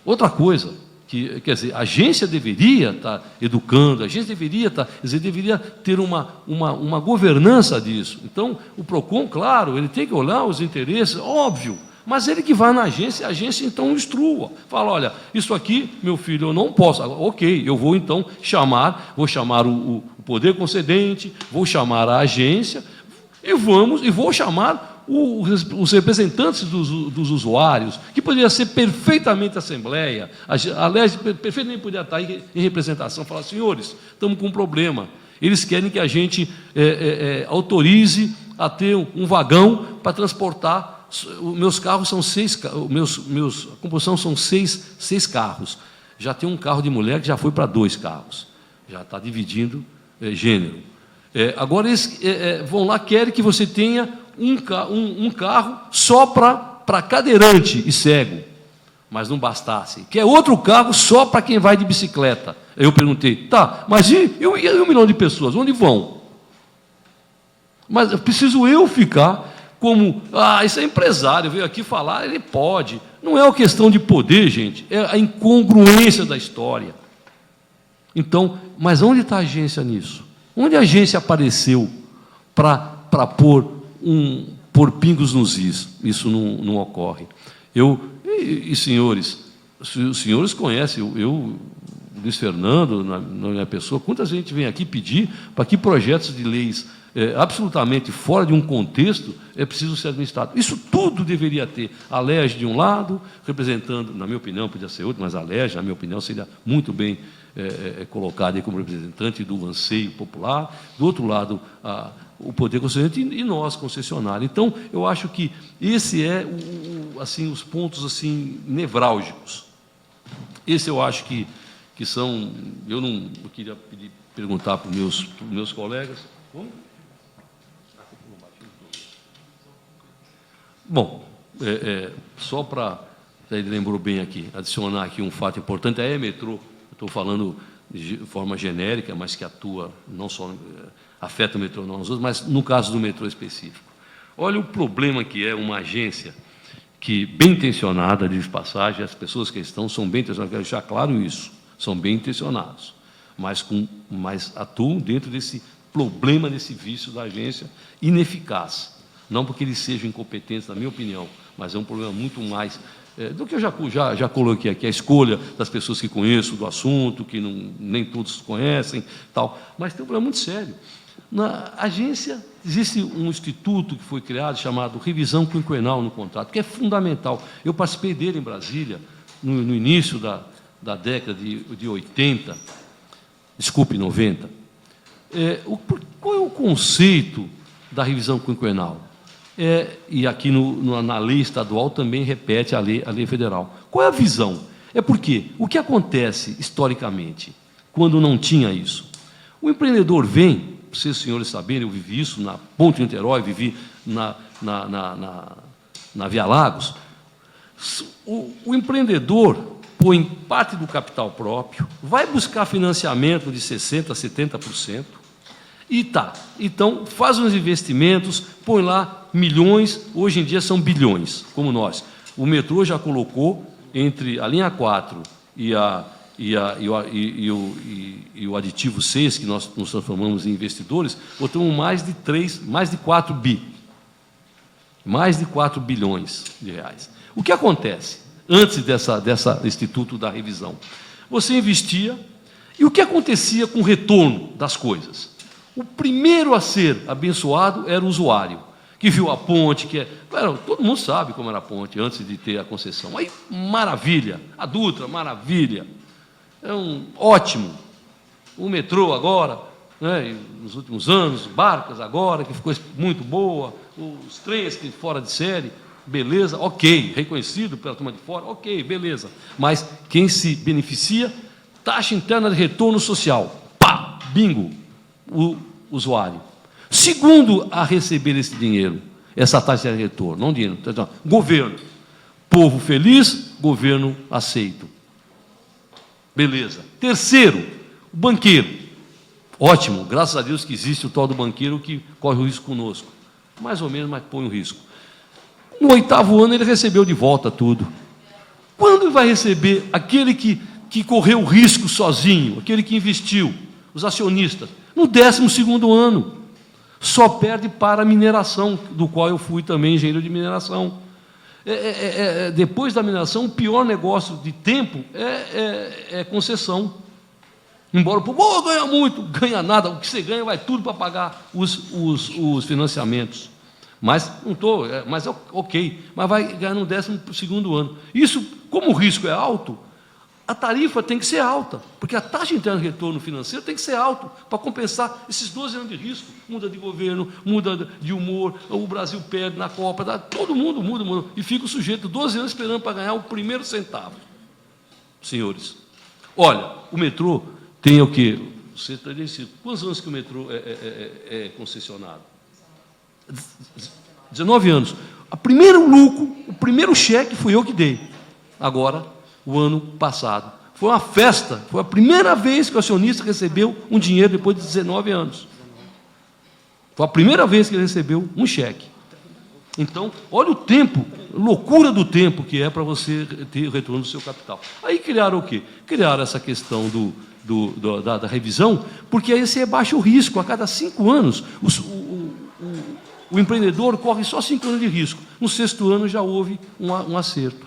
outra coisa, quer dizer, a agência deveria estar educando, a agência deveria ter uma governança disso. Então, o PROCON, claro, ele tem que olhar os interesses, óbvio, mas ele que vai na agência, a agência então instrua, fala, olha, isso aqui, meu filho, eu não posso. Ok, eu vou então vou chamar o poder concedente, vou chamar a agência, e vou chamar os representantes dos usuários, que poderia ser perfeitamente a Assembleia, aliás, perfeitamente poderia estar em representação, falar, senhores, estamos com um problema. Eles querem que a gente autorize a ter um vagão para transportar. Os meus carros são a composição são seis carros. Já tem um carro de mulher que já foi para 2 carros. Já está dividindo gênero. Agora eles vão lá, querem que você tenha um carro só para cadeirante e cego. mas não bastasse, quer outro cargo só para quem vai de bicicleta. Eu perguntei, tá, mas e 1 milhão de pessoas, onde vão? Mas preciso eu ficar como, esse é empresário, veio aqui falar, ele pode. Não é uma questão de poder, gente, é a incongruência da história. Então, mas onde está a agência nisso? Onde a agência apareceu para pôr pingos nos is? Isso não ocorre. Senhores, os senhores conhecem, Luiz Fernando, na minha pessoa, quantas gente vem aqui pedir para que projetos de leis absolutamente fora de um contexto é preciso ser administrado. Isso tudo deveria ter a LERJ de um lado, representando, na minha opinião, podia ser outro, mas a LERJ, na minha opinião, seria muito bem colocada aí como representante do anseio popular, do outro lado, o poder concedente e nós, concessionários. Então, eu acho que esse é assim, os pontos assim, nevrálgicos. Esse eu acho que são... Eu queria perguntar para os meus colegas. Como? Bom, só para... Ele lembrou bem aqui, adicionar aqui um fato importante, a E-Metrô, estou falando de forma genérica, mas que atua, não só afeta o metrô, não os outros, mas no caso do metrô específico. Olha o problema que é uma agência que, bem intencionada, diz passagem, as pessoas que estão são bem intencionadas, quero deixar claro isso, são bem intencionados, mas atuam dentro desse problema, desse vício da agência ineficaz. Não porque eles sejam incompetentes, na minha opinião, mas é um problema muito mais do que eu já coloquei aqui, a escolha das pessoas que conheço do assunto, que nem todos conhecem, tal. Mas tem um problema muito sério. Na agência, existe um instituto que foi criado, chamado Revisão Quinquenal no Contrato, que é fundamental. Eu participei dele em Brasília, no início da década de 80, desculpe, 90. Qual é o conceito da revisão quinquenal? E aqui na lei estadual também repete a lei federal. Qual é a visão? É porque o que acontece historicamente, quando não tinha isso? O empreendedor vem, para vocês senhores saberem, eu vivi isso na Ponte Niterói, vivi na Via Lagos. O empreendedor põe parte do capital próprio, vai buscar financiamento de 60%, 70%, então faz uns investimentos, põe lá milhões, hoje em dia são bilhões, como nós. O metrô já colocou entre a linha 4 e o aditivo 6, que nós nos transformamos em investidores, botamos mais de 4 bi. Mais de 4 bilhões de reais. O que acontece antes dessa Instituto da Revisão? Você investia, e o que acontecia com o retorno das coisas? O primeiro a ser abençoado era o usuário, que viu a ponte, todo mundo sabe como era a ponte antes de ter a concessão. Aí, maravilha, a Dutra, maravilha, ótimo. O metrô agora, nos últimos anos, Barcas agora, que ficou muito boa, os trens que fora de série, beleza, ok, reconhecido pela turma de fora, ok, beleza. Mas quem se beneficia, taxa interna de retorno social, pá, bingo, o usuário. Segundo a receber esse dinheiro, essa taxa de retorno, não dinheiro, governo. Povo feliz, governo aceito. Beleza. Terceiro, o banqueiro. Ótimo, graças a Deus que existe o tal do banqueiro que corre o risco conosco. Mais ou menos, mas põe o risco. No 8º ano ele recebeu de volta tudo. Quando vai receber aquele que correu o risco sozinho, aquele que investiu, os acionistas? No 12º ano. Só perde para a mineração, do qual eu fui também engenheiro de mineração. Depois da mineração, o pior negócio de tempo é concessão. Embora o povo ganha muito, ganha nada, o que você ganha vai tudo para pagar os financiamentos. Mas mas ok, mas vai ganhar no 12º ano. Isso, como o risco é alto, a tarifa tem que ser alta, porque a taxa interna de retorno financeiro tem que ser alta para compensar esses 12 anos de risco. Muda de governo, muda de humor, o Brasil perde na Copa, todo mundo muda, e fica o sujeito 12 anos esperando para ganhar o primeiro centavo. Senhores, olha, o metrô tem o quê? Você está dizendo, quantos anos que o metrô é concessionado? 19 anos. O primeiro lucro, o primeiro cheque fui eu que dei. agora, o ano passado. Foi uma festa, foi a primeira vez que o acionista recebeu um dinheiro depois de 19 anos. Foi a primeira vez que ele recebeu um cheque. Então, olha o tempo, loucura do tempo que é para você ter o retorno do seu capital. Aí criaram o quê? Criaram essa questão da revisão, porque aí você baixa o risco. A cada 5 anos, o empreendedor corre só 5 anos de risco. No 6º ano já houve um acerto.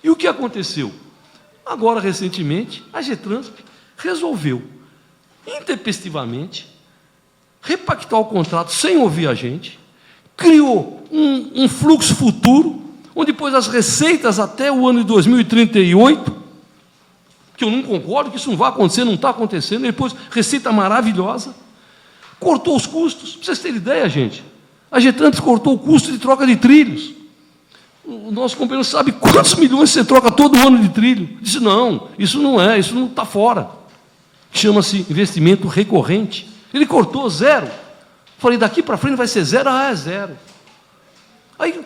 E o que aconteceu? Agora, recentemente, a Getransp resolveu, intempestivamente, repactuar o contrato sem ouvir a gente, criou um fluxo futuro, onde pôs as receitas até o ano de 2038, que eu não concordo, que isso não vai acontecer, não está acontecendo, depois receita maravilhosa, cortou os custos. Para vocês terem ideia, gente, a Getransp cortou o custo de troca de trilhos. O nosso companheiro sabe quantos milhões você troca todo ano de trilho. Disse, não, isso não está fora. Chama-se investimento recorrente. Ele cortou 0. Falei, daqui para frente vai ser 0, é 0. Aí,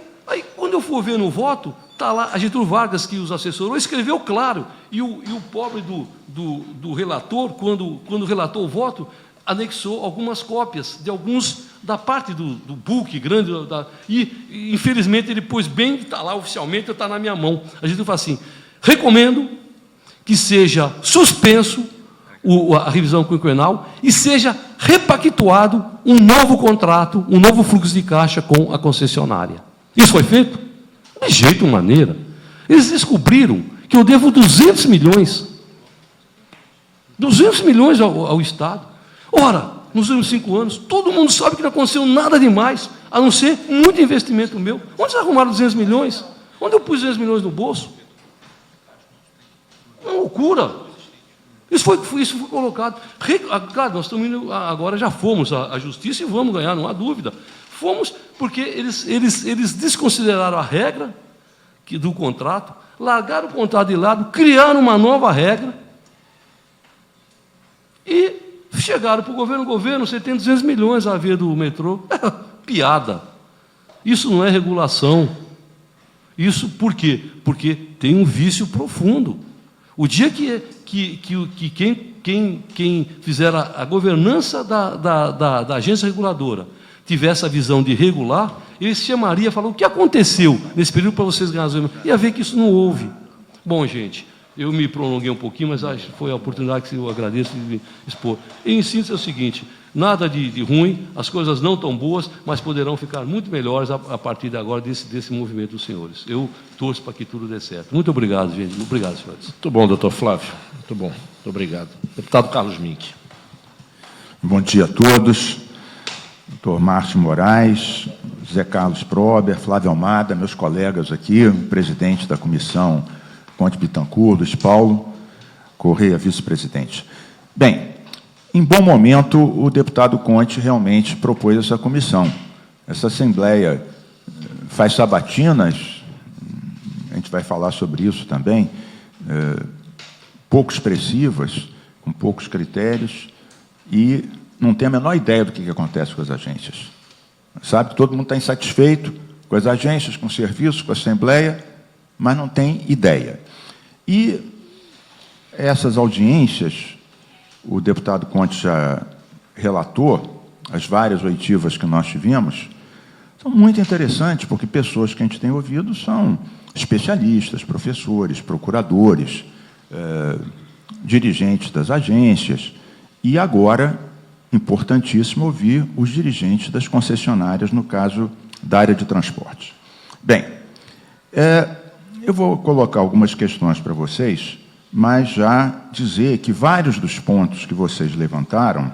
quando eu for ver no voto, está lá, a Getúlio Vargas, que os assessorou, escreveu claro, e o pobre do relator, quando relatou o voto, anexou algumas cópias de alguns da parte do book grande, e infelizmente ele pôs bem, está lá oficialmente, está na minha mão. A gente fala assim, recomendo que seja suspenso a revisão quinquenal e seja repactuado um novo contrato, um novo fluxo de caixa com a concessionária. Isso foi feito? De jeito ou maneira. Eles descobriram que eu devo 200 milhões. 200 milhões ao Estado. Ora, nos últimos 5 anos, todo mundo sabe que não aconteceu nada demais, a não ser muito investimento meu. Onde vocês arrumaram 200 milhões? Onde eu pus 200 milhões no bolso? Uma loucura. Isso foi colocado. Claro, nós estamos indo, agora já fomos à justiça e vamos ganhar, não há dúvida. Fomos porque eles desconsideraram a regra do contrato, largaram o contrato de lado, criaram uma nova regra e chegaram para o governo, você tem 200 milhões a ver do metrô. Piada. Isso não é regulação. Isso por quê? Porque tem um vício profundo. O dia que quem fizer a governança da agência reguladora tivesse a visão de regular, ele se chamaria e falaria, o que aconteceu nesse período para vocês ganharem? Ia ver que isso não houve. Bom, gente, eu me prolonguei um pouquinho, mas acho que foi a oportunidade que eu agradeço de expor. Em síntese, é o seguinte, nada de ruim, as coisas não tão boas, mas poderão ficar muito melhores a partir de agora desse movimento dos senhores. Eu torço para que tudo dê certo. Muito obrigado, gente. Obrigado, senhores. Muito bom, doutor Flávio. Muito bom. Muito obrigado. Deputado Carlos Mink. Bom dia a todos. Doutor Márcio Moraes, Zé Carlos Prober, Flávio Almada, meus colegas aqui, o presidente da comissão Conte Bittencourt, Luiz Paulo Correia, vice-presidente. Bem, em bom momento, o deputado Conte realmente propôs essa comissão. Essa Assembleia faz sabatinas, a gente vai falar sobre isso também, pouco expressivas, com poucos critérios, e não tem a menor ideia do que acontece com as agências. Sabe que todo mundo está insatisfeito com as agências, com o serviço, com a Assembleia, mas não tem ideia. E essas audiências, o deputado Conte já relatou, as várias oitivas que nós tivemos, são muito interessantes, porque pessoas que a gente tem ouvido são especialistas, professores, procuradores, dirigentes das agências, e agora, importantíssimo, ouvir os dirigentes das concessionárias, no caso da área de transporte. Bem, eu vou colocar algumas questões para vocês, mas já dizer que vários dos pontos que vocês levantaram,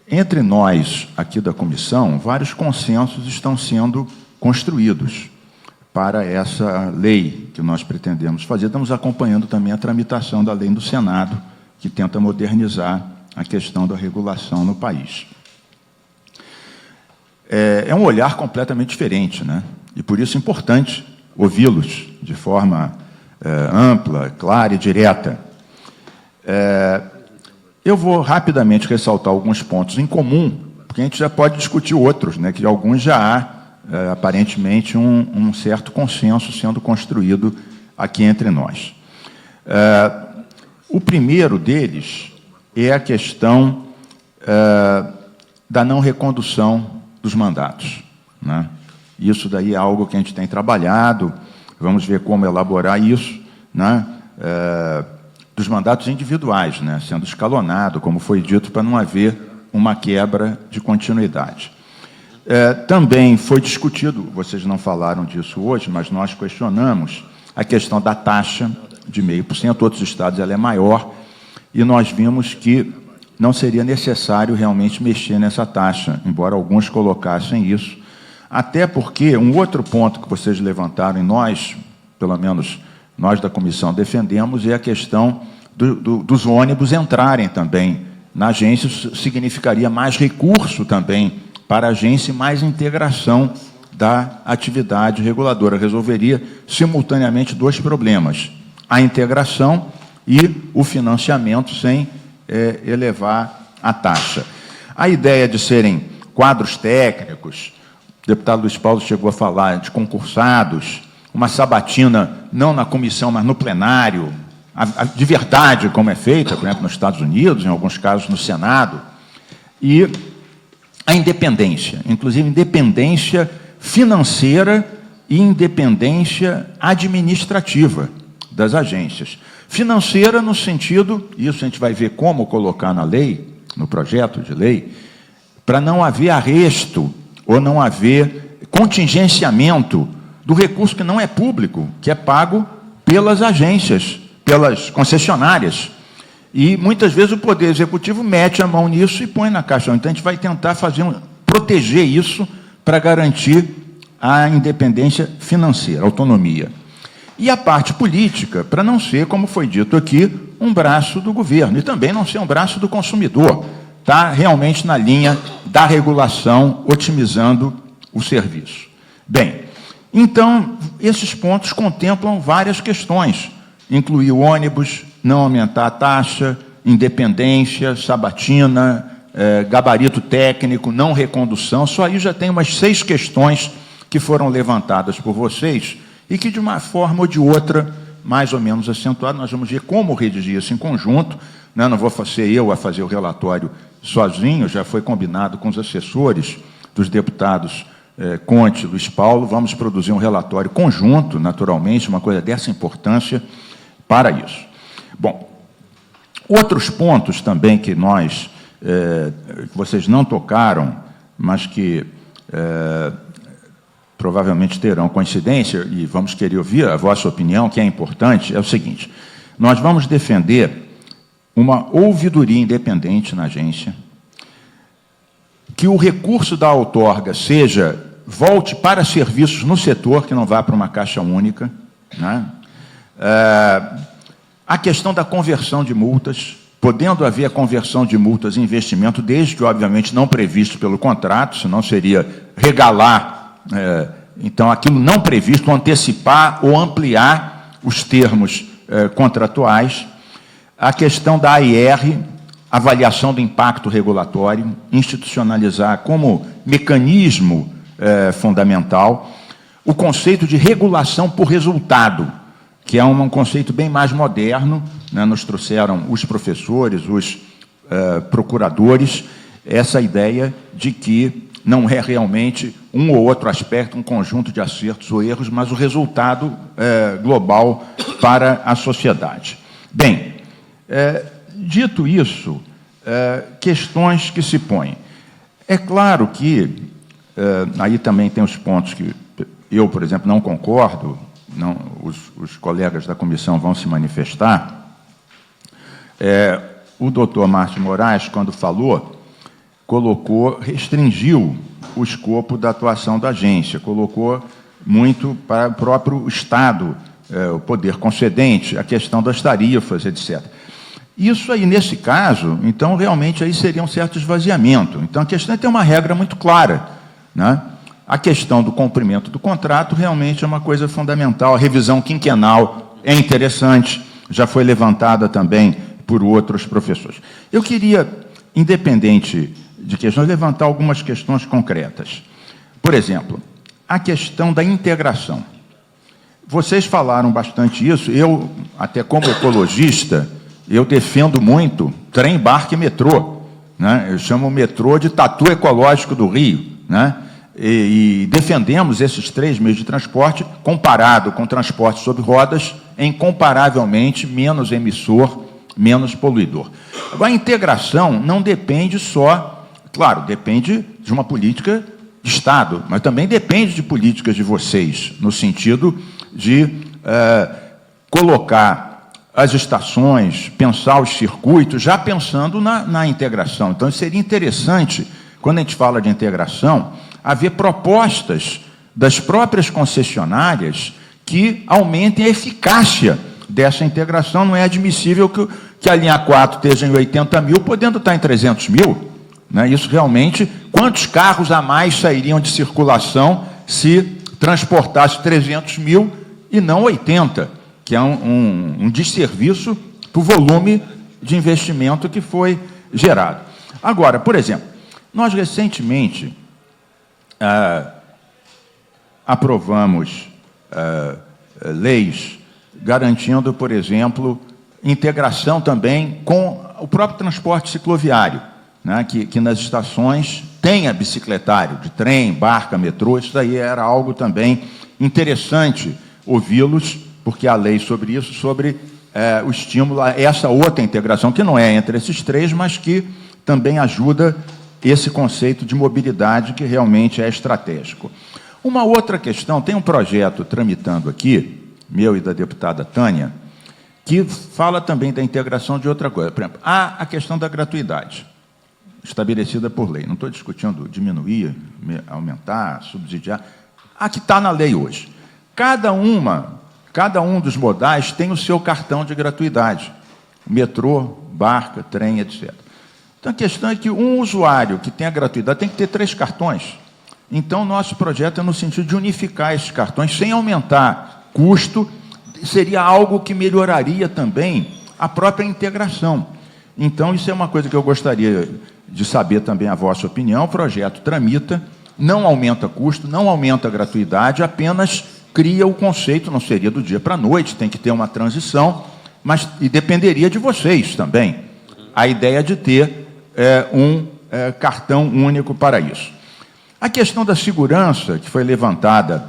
entre nós, aqui da comissão, vários consensos estão sendo construídos para essa lei que nós pretendemos fazer. Estamos acompanhando também a tramitação da lei no Senado, que tenta modernizar a questão da regulação no país. É um olhar completamente diferente, né? E, por isso, é importante ouvi-los de forma ampla, clara e direta. Eu vou rapidamente ressaltar alguns pontos em comum, porque a gente já pode discutir outros, né, que alguns já há, aparentemente, um certo consenso sendo construído aqui entre nós. O primeiro deles é a questão da não recondução dos mandatos, né? Isso daí é algo que a gente tem trabalhado, vamos ver como elaborar isso, né? Dos mandatos individuais, né? Sendo escalonado, como foi dito, para não haver uma quebra de continuidade. Também foi discutido, vocês não falaram disso hoje, mas nós questionamos a questão da taxa de 0,5%, outros estados ela é maior, e nós vimos que não seria necessário realmente mexer nessa taxa, embora alguns colocassem isso, até porque um outro ponto que vocês levantaram e nós, pelo menos nós da comissão, defendemos, é a questão dos ônibus entrarem também na agência. Isso significaria mais recurso também para a agência e mais integração da atividade reguladora. Resolveria simultaneamente dois problemas: a integração e o financiamento sem elevar a taxa. A ideia de serem quadros técnicos, o deputado Luiz Paulo chegou a falar de concursados, uma sabatina não na comissão, mas no plenário, de verdade, como é feita, por exemplo, nos Estados Unidos, em alguns casos no Senado, e a independência, inclusive independência financeira e independência administrativa das agências. Financeira no sentido, isso a gente vai ver como colocar na lei, no projeto de lei, para não haver arresto ou não haver contingenciamento do recurso que não é público, que é pago pelas agências, pelas concessionárias. E, muitas vezes, o Poder Executivo mete a mão nisso e põe na caixa. Então, a gente vai tentar proteger isso para garantir a independência financeira, a autonomia. E a parte política, para não ser, como foi dito aqui, um braço do governo, e também não ser um braço do consumidor. Está realmente na linha da regulação, otimizando o serviço. Bem, então, esses pontos contemplam várias questões: incluir o ônibus, não aumentar a taxa, independência, sabatina, gabarito técnico, não recondução. Só aí já tem umas 6 questões que foram levantadas por vocês e que, de uma forma ou de outra, mais ou menos acentuado, nós vamos ver como redigir isso em conjunto, né? Não vou ser eu a fazer o relatório sozinho, já foi combinado com os assessores dos deputados Conte e Luiz Paulo, vamos produzir um relatório conjunto, naturalmente, uma coisa dessa importância, para isso. Bom, outros pontos também que vocês não tocaram, mas que provavelmente terão coincidência, e vamos querer ouvir a vossa opinião, que é importante, é o seguinte: nós vamos defender uma ouvidoria independente na agência, que o recurso da outorga volte para serviços no setor, que não vá para uma caixa única, né? A questão da conversão de multas, podendo haver a conversão de multas em investimento, desde que, obviamente, não previsto pelo contrato, senão seria regalar, então, aquilo não previsto, antecipar ou ampliar os termos contratuais. A questão da AIR, avaliação do impacto regulatório, institucionalizar como mecanismo fundamental. O conceito de regulação por resultado, que é um conceito bem mais moderno, né? Nos trouxeram os professores, os procuradores, essa ideia de que não é realmente um ou outro aspecto, um conjunto de acertos ou erros, mas o resultado global para a sociedade. Bem, dito isso, questões que se põem. É claro que, aí também tem os pontos que eu, por exemplo, não concordo, os colegas da comissão vão se manifestar. O doutor Márcio Moraes, quando falou, restringiu o escopo da atuação da agência, colocou muito para o próprio Estado, o poder concedente, a questão das tarifas, etc. Isso aí, nesse caso, então, realmente, aí seria um certo esvaziamento. Então, a questão é ter uma regra muito clara, né? A questão do cumprimento do contrato realmente é uma coisa fundamental. A revisão quinquenal é interessante, já foi levantada também por outros professores. Eu queria, independente de questões, levantar algumas questões concretas. Por exemplo, a questão da integração. vocês falaram bastante isso. Eu, até como ecologista, eu defendo muito trem, barca e metrô, né? Eu chamo o metrô de tatu ecológico do Rio, né? E defendemos esses 3 meios de transporte comparado com o transporte sobre rodas, é incomparavelmente menos emissor, menos poluidor. Agora, a integração não depende só, claro, depende de uma política de Estado, mas também depende de políticas de vocês, no sentido de colocar as estações, pensar os circuitos, já pensando na integração. Então, seria interessante, quando a gente fala de integração, haver propostas das próprias concessionárias que aumentem a eficácia dessa integração. Não é admissível que a linha 4 esteja em 80 mil, podendo estar em 300 mil. Né? Isso realmente, quantos carros a mais sairiam de circulação se transportasse 300 mil e não 80, que é um desserviço para o volume de investimento que foi gerado. Agora, por exemplo, nós recentemente aprovamos leis garantindo, por exemplo, integração também com o próprio transporte cicloviário, né, que nas estações tenha bicicletário, de trem, barca, metrô. Isso daí era algo também interessante ouvi-los, porque há lei sobre isso, sobre o estímulo a essa outra integração, que não é entre esses 3, mas que também ajuda esse conceito de mobilidade que realmente é estratégico. Uma outra questão, tem um projeto tramitando aqui, meu e da deputada Tânia, que fala também da integração de outra coisa. Por exemplo, há a questão da gratuidade, estabelecida por lei. Não estou discutindo diminuir, aumentar, subsidiar. A que está na lei hoje. Cada um dos modais tem o seu cartão de gratuidade. Metrô, barca, trem, etc. Então, a questão é que um usuário que tem a gratuidade tem que ter 3 cartões. Então, nosso projeto é no sentido de unificar esses cartões sem aumentar custo. Seria algo que melhoraria também a própria integração. Então, isso é uma coisa que eu gostaria de saber também a vossa opinião. O projeto tramita, não aumenta custo, não aumenta a gratuidade, apenas cria o conceito, não seria do dia para a noite, tem que ter uma transição, mas e dependeria de vocês também, a ideia de ter um cartão único para isso. A questão da segurança, que foi levantada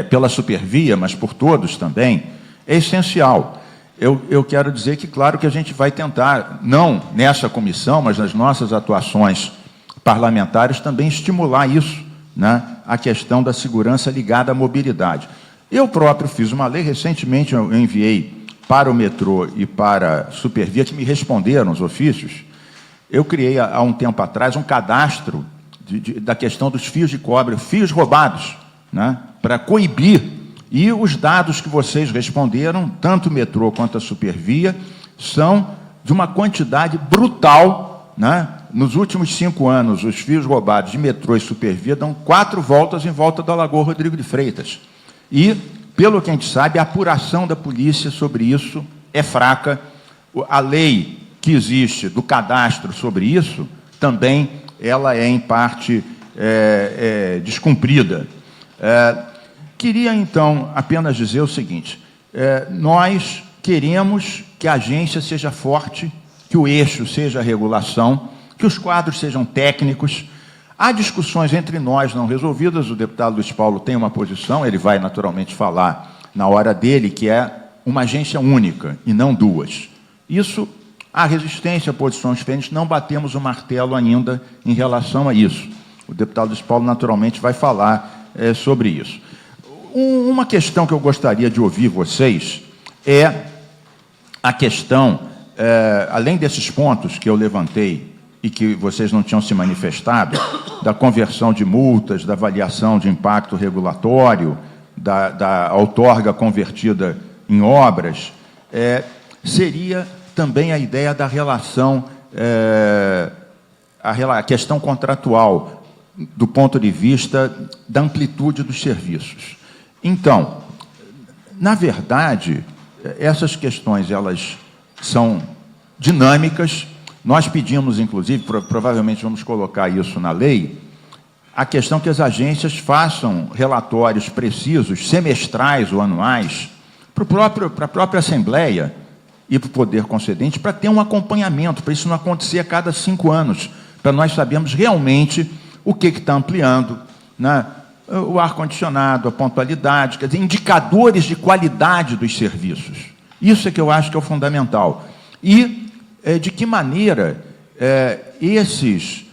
pela Supervia, mas por todos também, é essencial. Eu quero dizer que, claro, que a gente vai tentar, não nessa comissão, mas nas nossas atuações parlamentares, também estimular isso, né? A questão da segurança ligada à mobilidade. Eu próprio fiz uma lei, recentemente eu enviei para o metrô e para a Supervia, que me responderam os ofícios. Eu criei, há um tempo atrás, um cadastro da questão dos fios de cobre, fios roubados, né? Para coibir. E os dados que vocês responderam, tanto o metrô quanto a Supervia, são de uma quantidade brutal, né? Nos últimos 5 anos, os fios roubados de metrô e Supervia dão 4 voltas em volta da Lagoa Rodrigo de Freitas. E, pelo que a gente sabe, a apuração da polícia sobre isso é fraca. A lei que existe do cadastro sobre isso, também ela é, em parte, descumprida. Queria, então, apenas dizer o seguinte, nós queremos que a agência seja forte, que o eixo seja a regulação, que os quadros sejam técnicos. Há discussões entre nós não resolvidas, o deputado Luiz Paulo tem uma posição, ele vai naturalmente falar na hora dele, que é uma agência única e não 2. Isso, há resistência a posições diferentes, não batemos o martelo ainda em relação a isso. O deputado Luiz Paulo naturalmente vai falar sobre isso. Uma questão que eu gostaria de ouvir vocês é a questão, além desses pontos que eu levantei e que vocês não tinham se manifestado, da conversão de multas, da avaliação de impacto regulatório, da outorga convertida em obras, seria também a ideia da relação, a questão contratual, do ponto de vista da amplitude dos serviços. Então, na verdade, essas questões elas são dinâmicas. Nós pedimos, inclusive, provavelmente vamos colocar isso na lei, a questão que as agências façam relatórios precisos, semestrais ou anuais, para a própria Assembleia e para o Poder Concedente, para ter um acompanhamento, para isso não acontecer a cada 5 anos, para nós sabermos realmente o que está ampliando, né? O ar-condicionado, a pontualidade, quer dizer, indicadores de qualidade dos serviços. Isso é que eu acho que é o fundamental. E de que maneira esses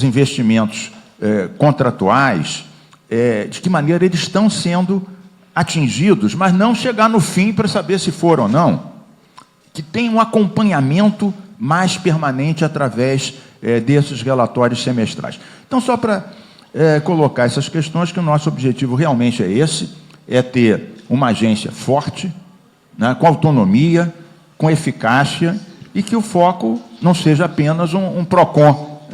investimentos contratuais, de que maneira eles estão sendo atingidos, mas não chegar no fim para saber se foram ou não, que tem um acompanhamento mais permanente através desses relatórios semestrais. Então, só para colocar essas questões, que o nosso objetivo realmente é esse, é ter uma agência forte, né, com autonomia, com eficácia, e que o foco não seja apenas um PROCON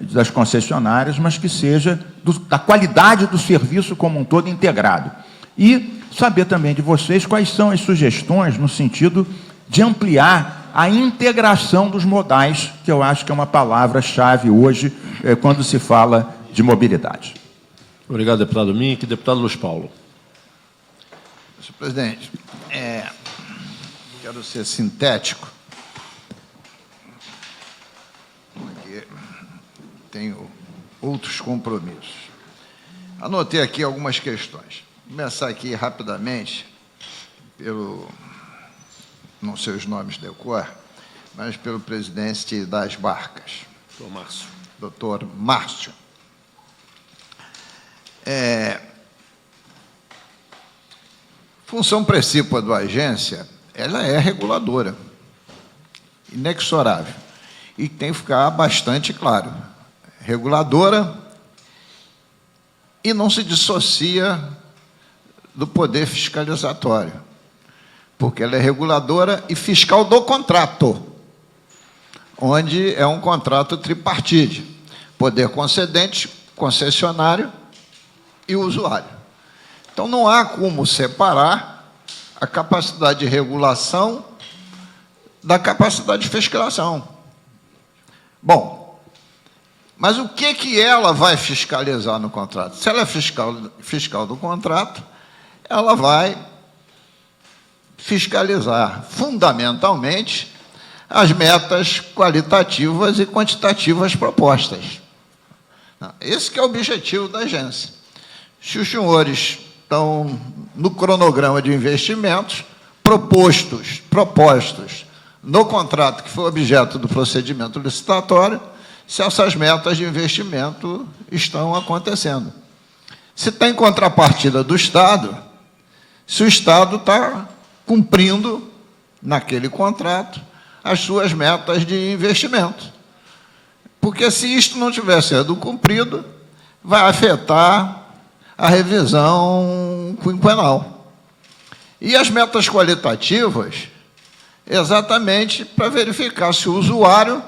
das concessionárias, mas que seja da qualidade do serviço como um todo integrado. E saber também de vocês quais são as sugestões no sentido de ampliar a integração dos modais, que eu acho que é uma palavra-chave hoje, quando se fala de mobilidade. Obrigado, deputado Mink. Deputado Luiz Paulo. Senhor presidente, quero ser sintético, porque tenho outros compromissos. Anotei aqui algumas questões. Vou começar aqui rapidamente não sei os nomes de cor, mas pelo presidente das Barcas, doutor Márcio. Função principal da agência, ela é reguladora, inexorável, e tem que ficar bastante claro. Reguladora e não se dissocia do poder fiscalizatório, porque ela é reguladora e fiscal do contrato, onde é um contrato tripartite, poder concedente, concessionário e usuário. Então, não há como separar a capacidade de regulação da capacidade de fiscalização. Bom, mas o que ela vai fiscalizar no contrato? Se ela é fiscal do contrato, ela vai fiscalizar, fundamentalmente, as metas qualitativas e quantitativas propostas. Esse que é o objetivo da agência. Se os senhores estão no cronograma de investimentos propostos no contrato que foi objeto do procedimento licitatório, se essas metas de investimento estão acontecendo. Se tem contrapartida do Estado, se o Estado está cumprindo, naquele contrato, as suas metas de investimento. Porque, se isto não tiver sido cumprido, vai afetar a revisão quinquenal. E as metas qualitativas, exatamente para verificar se o usuário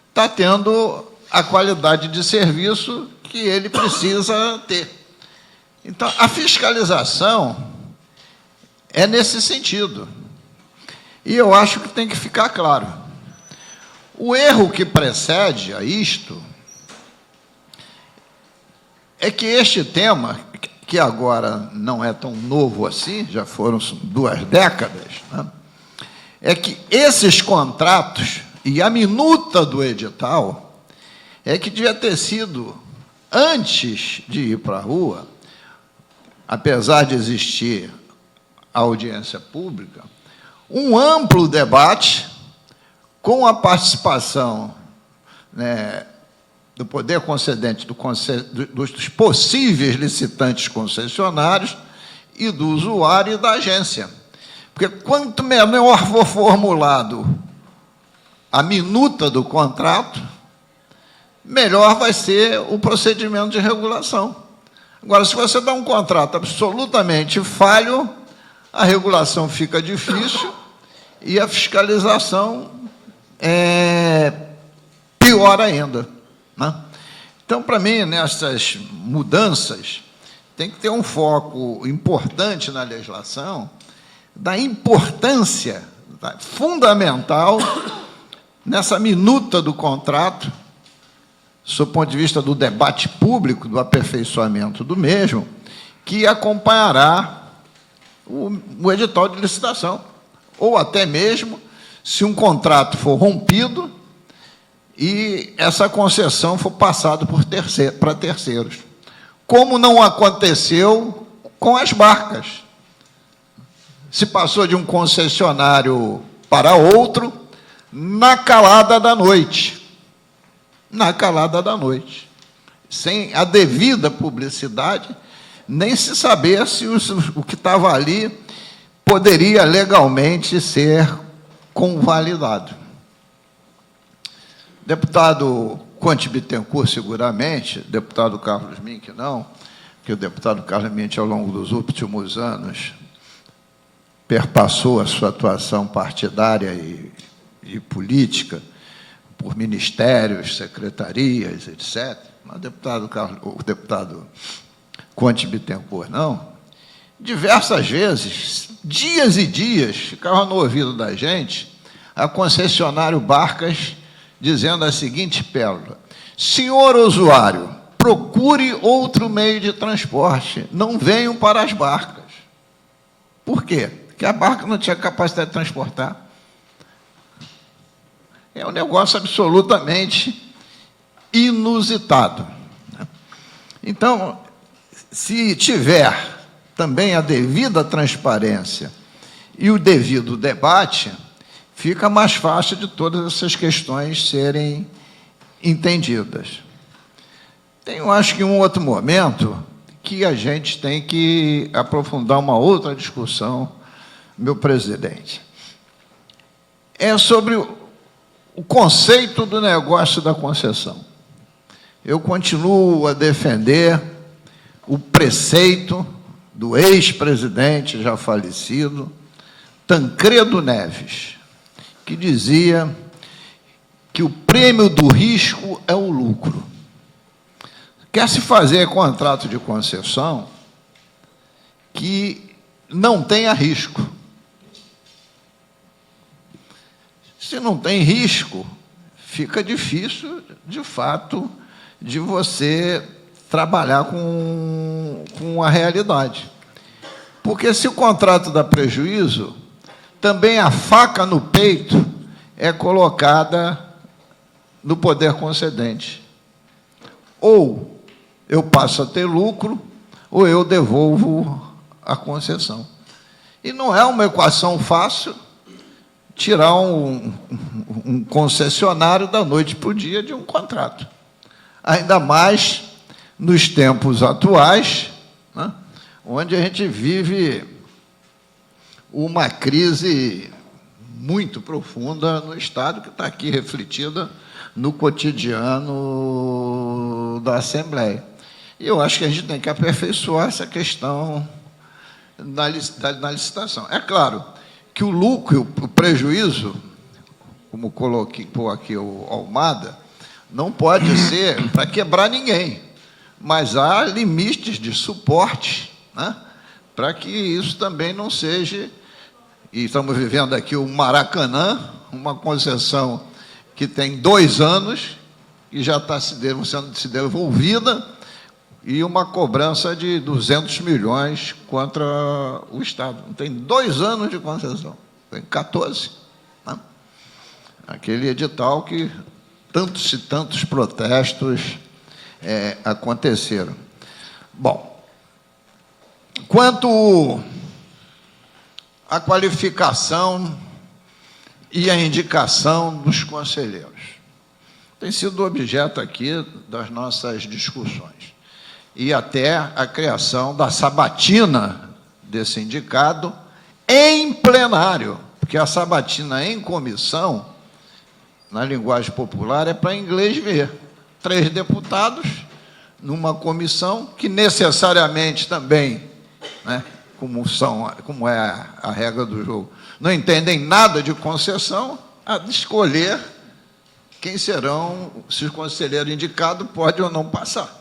está tendo a qualidade de serviço que ele precisa ter. Então, a fiscalização é nesse sentido. E eu acho que tem que ficar claro. O erro que precede a isto é que este tema, que agora não é tão novo assim, já foram 2 décadas, né, é que esses contratos e a minuta do edital é que devia ter sido, antes de ir para a rua, apesar de existir a audiência pública, um amplo debate com a participação, né, do poder concedente, dos possíveis licitantes concessionários e do usuário e da agência. Porque quanto menor for formulado a minuta do contrato, melhor vai ser o procedimento de regulação. Agora, se você dá um contrato absolutamente falho, a regulação fica difícil e a fiscalização é pior ainda, né? Então, para mim, nessas mudanças, tem que ter um foco importante na legislação da importância fundamental nessa minuta do contrato sob o ponto de vista do debate público, do aperfeiçoamento do mesmo, que acompanhará o edital de licitação, ou até mesmo se um contrato for rompido e essa concessão for passada para terceiros, como não aconteceu com as barcas. Se passou de um concessionário para outro na calada da noite. Na calada da noite. Sem a devida publicidade, nem se saber se o que estava ali poderia legalmente ser convalidado. Deputado Conte Bittencourt, seguramente, deputado Carlos Mink, não, porque o deputado Carlos Mink, ao longo dos últimos anos, perpassou a sua atuação partidária e política por ministérios, secretarias, etc. Mas o deputado Conte Bittencourt, não. Diversas vezes, dias e dias, ficava no ouvido da gente a concessionário Barcas dizendo a seguinte pérola: senhor usuário, procure outro meio de transporte, não venham para as barcas. Por quê? Porque a barca não tinha capacidade de transportar. É um negócio absolutamente inusitado. Então, se tiver também a devida transparência e o devido debate, fica mais fácil de todas essas questões serem entendidas. Tem, eu acho que um outro momento que a gente tem que aprofundar uma outra discussão, meu presidente. É sobre o conceito do negócio da concessão. Eu continuo a defender o preceito do ex-presidente já falecido, Tancredo Neves, que dizia que o prêmio do risco é o lucro. Quer se fazer contrato de concessão que não tenha risco. Se não tem risco, fica difícil, de fato, de você trabalhar com a realidade. Porque se o contrato dá prejuízo, também a faca no peito é colocada no poder concedente. Ou eu passo a ter lucro, ou eu devolvo a concessão. E não é uma equação fácil tirar um concessionário da noite para o dia de um contrato. Ainda mais nos tempos atuais, né, onde a gente vive uma crise muito profunda no Estado, que está aqui refletida no cotidiano da Assembleia. E eu acho que a gente tem que aperfeiçoar essa questão na licitação. É claro que o lucro, o prejuízo, como colocou aqui o Almada, não pode ser para quebrar ninguém, mas há limites de suporte, né, para que isso também não seja... E estamos vivendo aqui o Maracanã, uma concessão que tem 2 anos e já está sendo devolvida, e uma cobrança de 200 milhões contra o Estado. Não tem 2 anos de concessão, tem 14. Né? Aquele edital que tantos protestos aconteceram. Bom, quanto à qualificação e a indicação dos conselheiros, tem sido objeto aqui das nossas discussões, e até a criação da sabatina desse indicado em plenário, porque a sabatina em comissão, na linguagem popular, é para inglês ver. 3 deputados numa comissão que necessariamente também, né, como é a regra do jogo, não entendem nada de concessão, a escolher quem serão, se o conselheiro indicado pode ou não passar.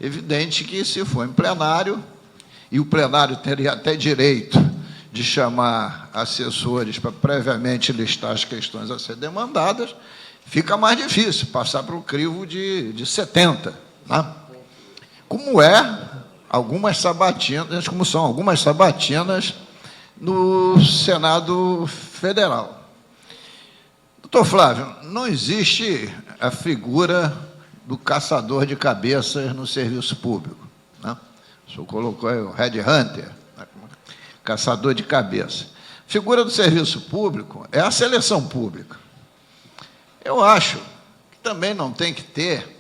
Evidente que, se for em plenário, e o plenário teria até direito de chamar assessores para previamente listar as questões a ser demandadas, fica mais difícil passar para o crivo de 70, né? Como são algumas sabatinas no Senado Federal. Doutor Flávio, não existe a figura do caçador de cabeças no serviço público, né? O senhor colocou aí o headhunter, né? Caçador de cabeça. A figura do serviço público é a seleção pública. Eu acho que também não tem que ter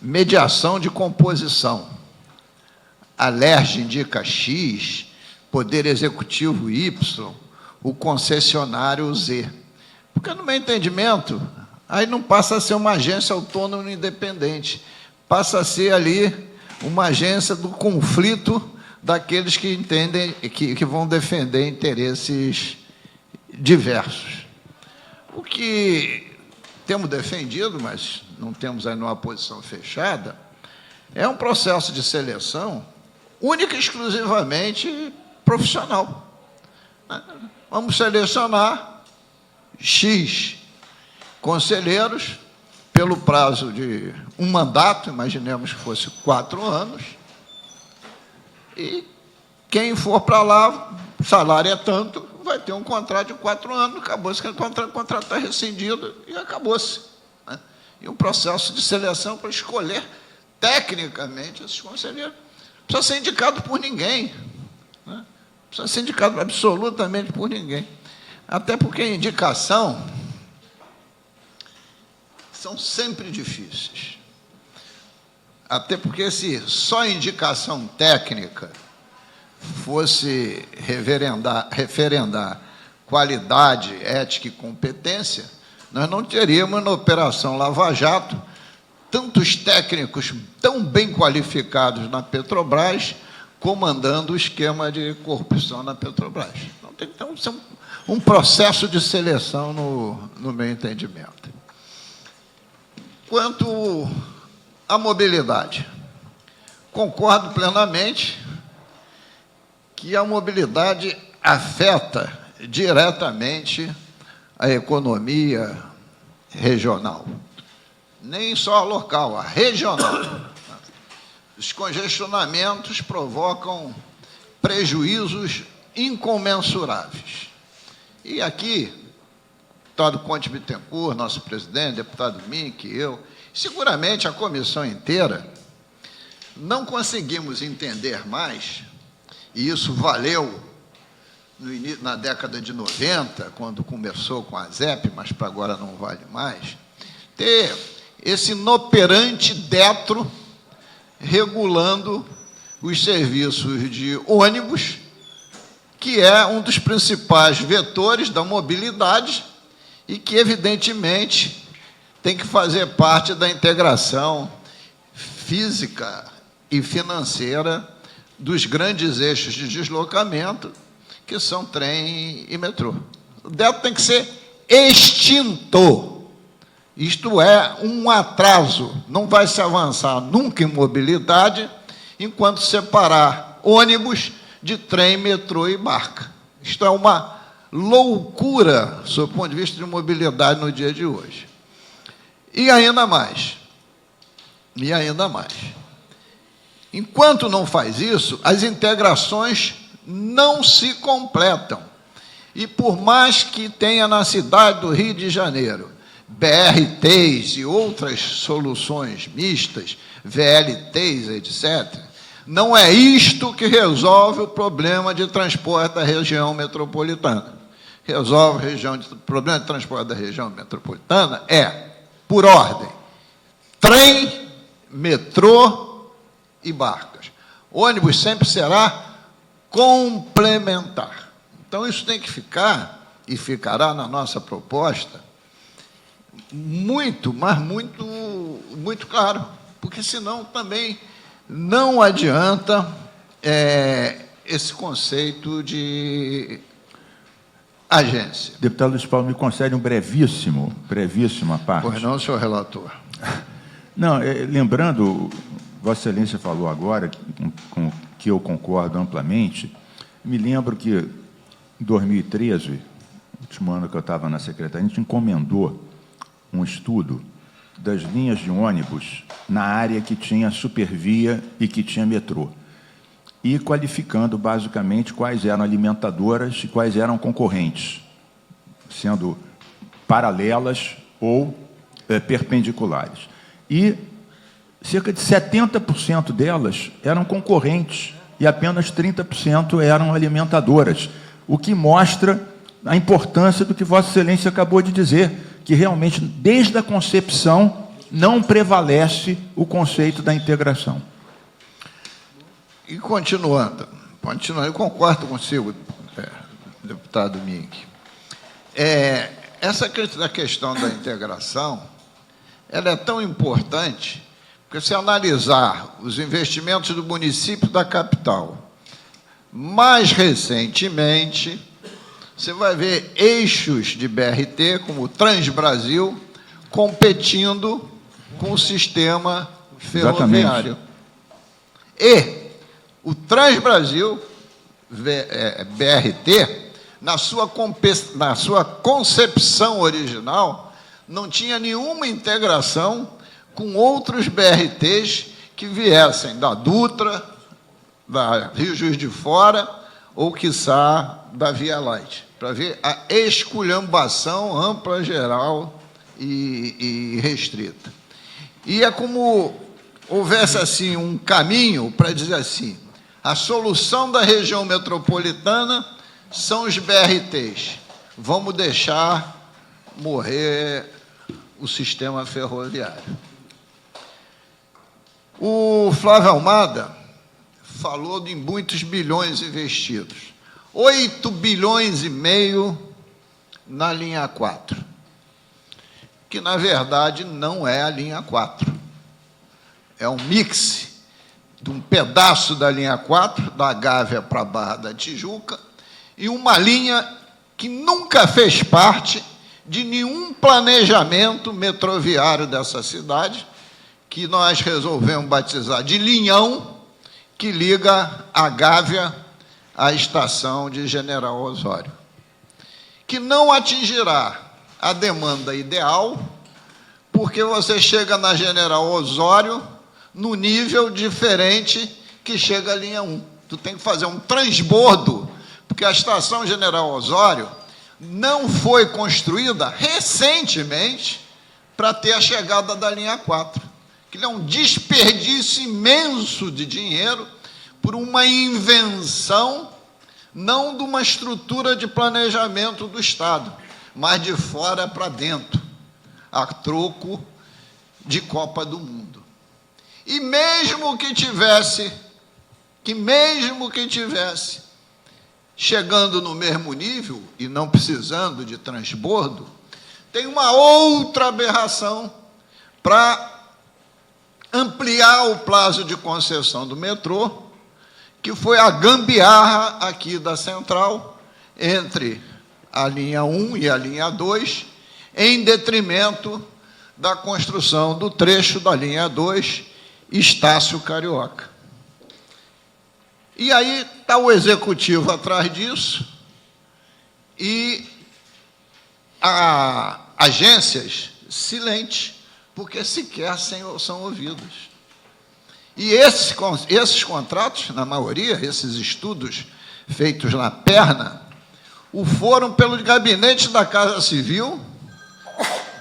mediação de composição. A LERJ indica X, Poder Executivo Y, o concessionário Z. Porque, no meu entendimento, aí não passa a ser uma agência autônoma e independente, passa a ser ali uma agência do conflito daqueles que entendem, que vão defender interesses diversos. O que temos defendido, mas não temos aí numa posição fechada, é um processo de seleção única e exclusivamente profissional. Vamos selecionar X conselheiros pelo prazo de um mandato, imaginemos que fosse 4 anos, e quem for para lá, o salário é tanto, vai ter um contrato de 4 anos, acabou-se que o contrato está rescindido e acabou-se, né? E um processo de seleção para escolher tecnicamente esses conselheiros. Não precisa ser indicado por ninguém, né? Não precisa ser indicado absolutamente por ninguém. Até porque a indicação são sempre difíceis. Até porque se só indicação técnica fosse referendar qualidade, ética e competência, nós não teríamos na Operação Lava Jato tantos técnicos tão bem qualificados na Petrobras comandando o esquema de corrupção na Petrobras. Então, tem que ter um processo de seleção no meu entendimento. Quanto à mobilidade, concordo plenamente que a mobilidade afeta diretamente a economia regional. Nem só a local, a regional. Os congestionamentos provocam prejuízos incomensuráveis. E aqui, deputado Conte Bittencourt, nosso presidente, deputado Mink, eu, seguramente a comissão inteira, não conseguimos entender mais, e isso valeu na década de 90, quando começou com a ZEP, mas para agora não vale mais, ter esse inoperante detro regulando os serviços de ônibus, que é um dos principais vetores da mobilidade e que, evidentemente, tem que fazer parte da integração física e financeira dos grandes eixos de deslocamento, que são trem e metrô. O detro tem que ser extinto. Isto é um atraso. Não vai se avançar nunca em mobilidade enquanto separar ônibus de trem, metrô e barca. Isto é uma loucura, sob o ponto de vista de mobilidade no dia de hoje. E ainda mais. Enquanto não faz isso, as integrações não se completam. E por mais que tenha na cidade do Rio de Janeiro BRTs e outras soluções mistas, VLTs, etc., não é isto que resolve o problema de transporte da região metropolitana. Resolve o problema de transporte da região metropolitana por ordem, trem, metrô e barcas. Ônibus sempre será complementar. Então, isso tem que ficar, e ficará na nossa proposta, muito, mas muito claro, porque senão também não adianta esse conceito de agência. Deputado Luiz Paulo, me concede um brevíssima parte. Pois não, senhor relator. Não, lembrando, Vossa Excelência falou agora, com que eu concordo amplamente, me lembro que em 2013, último ano que eu estava na secretaria, a gente encomendou um estudo das linhas de ônibus na área que tinha supervia e que tinha metrô, e qualificando basicamente quais eram alimentadoras e quais eram concorrentes, sendo paralelas ou perpendiculares. E cerca de 70% delas eram concorrentes e apenas 30% eram alimentadoras, o que mostra a importância do que Vossa Excelência acabou de dizer, que realmente, desde a concepção, não prevalece o conceito da integração. E continuando, eu concordo consigo, deputado Mink. Essa questão da integração, ela é tão importante, porque se analisar os investimentos do município da capital, mais recentemente, você vai ver eixos de BRT, como o Transbrasil, competindo com o sistema ferroviário. Exatamente. E o Transbrasil, BRT, na sua concepção original, não tinha nenhuma integração com outros BRTs que viessem da Dutra, da Rio Juiz de Fora, ou, quiçá, da Via Light, para ver a esculhambação ampla, geral e restrita. E é como houvesse assim um caminho para dizer assim: a solução da região metropolitana são os BRTs. Vamos deixar morrer o sistema ferroviário. O Flávio Almada falou de muitos bilhões investidos. 8 bilhões e meio na linha 4, que, na verdade, não é a linha 4. É um mix de um pedaço da linha 4, da Gávea para a Barra da Tijuca, e uma linha que nunca fez parte de nenhum planejamento metroviário dessa cidade, que nós resolvemos batizar de Linhão, que liga a Gávea à estação de General Osório, que não atingirá a demanda ideal, porque você chega na General Osório no nível diferente que chega a linha 1. Tu tem que fazer um transbordo, porque a estação General Osório não foi construída recentemente para ter a chegada da linha 4. Que é um desperdício imenso de dinheiro por uma invenção, não de uma estrutura de planejamento do Estado, mas de fora para dentro, a troco de Copa do Mundo. E mesmo que tivesse chegando no mesmo nível e não precisando de transbordo, tem uma outra aberração para ampliar o prazo de concessão do metrô, que foi a gambiarra aqui da Central, entre a linha 1 e a linha 2, em detrimento da construção do trecho da linha 2, Estácio Carioca. E aí está o executivo atrás disso, e agências silentes, porque sequer são ouvidos. E esses contratos, na maioria, esses estudos feitos na perna, foram pelo gabinete da Casa Civil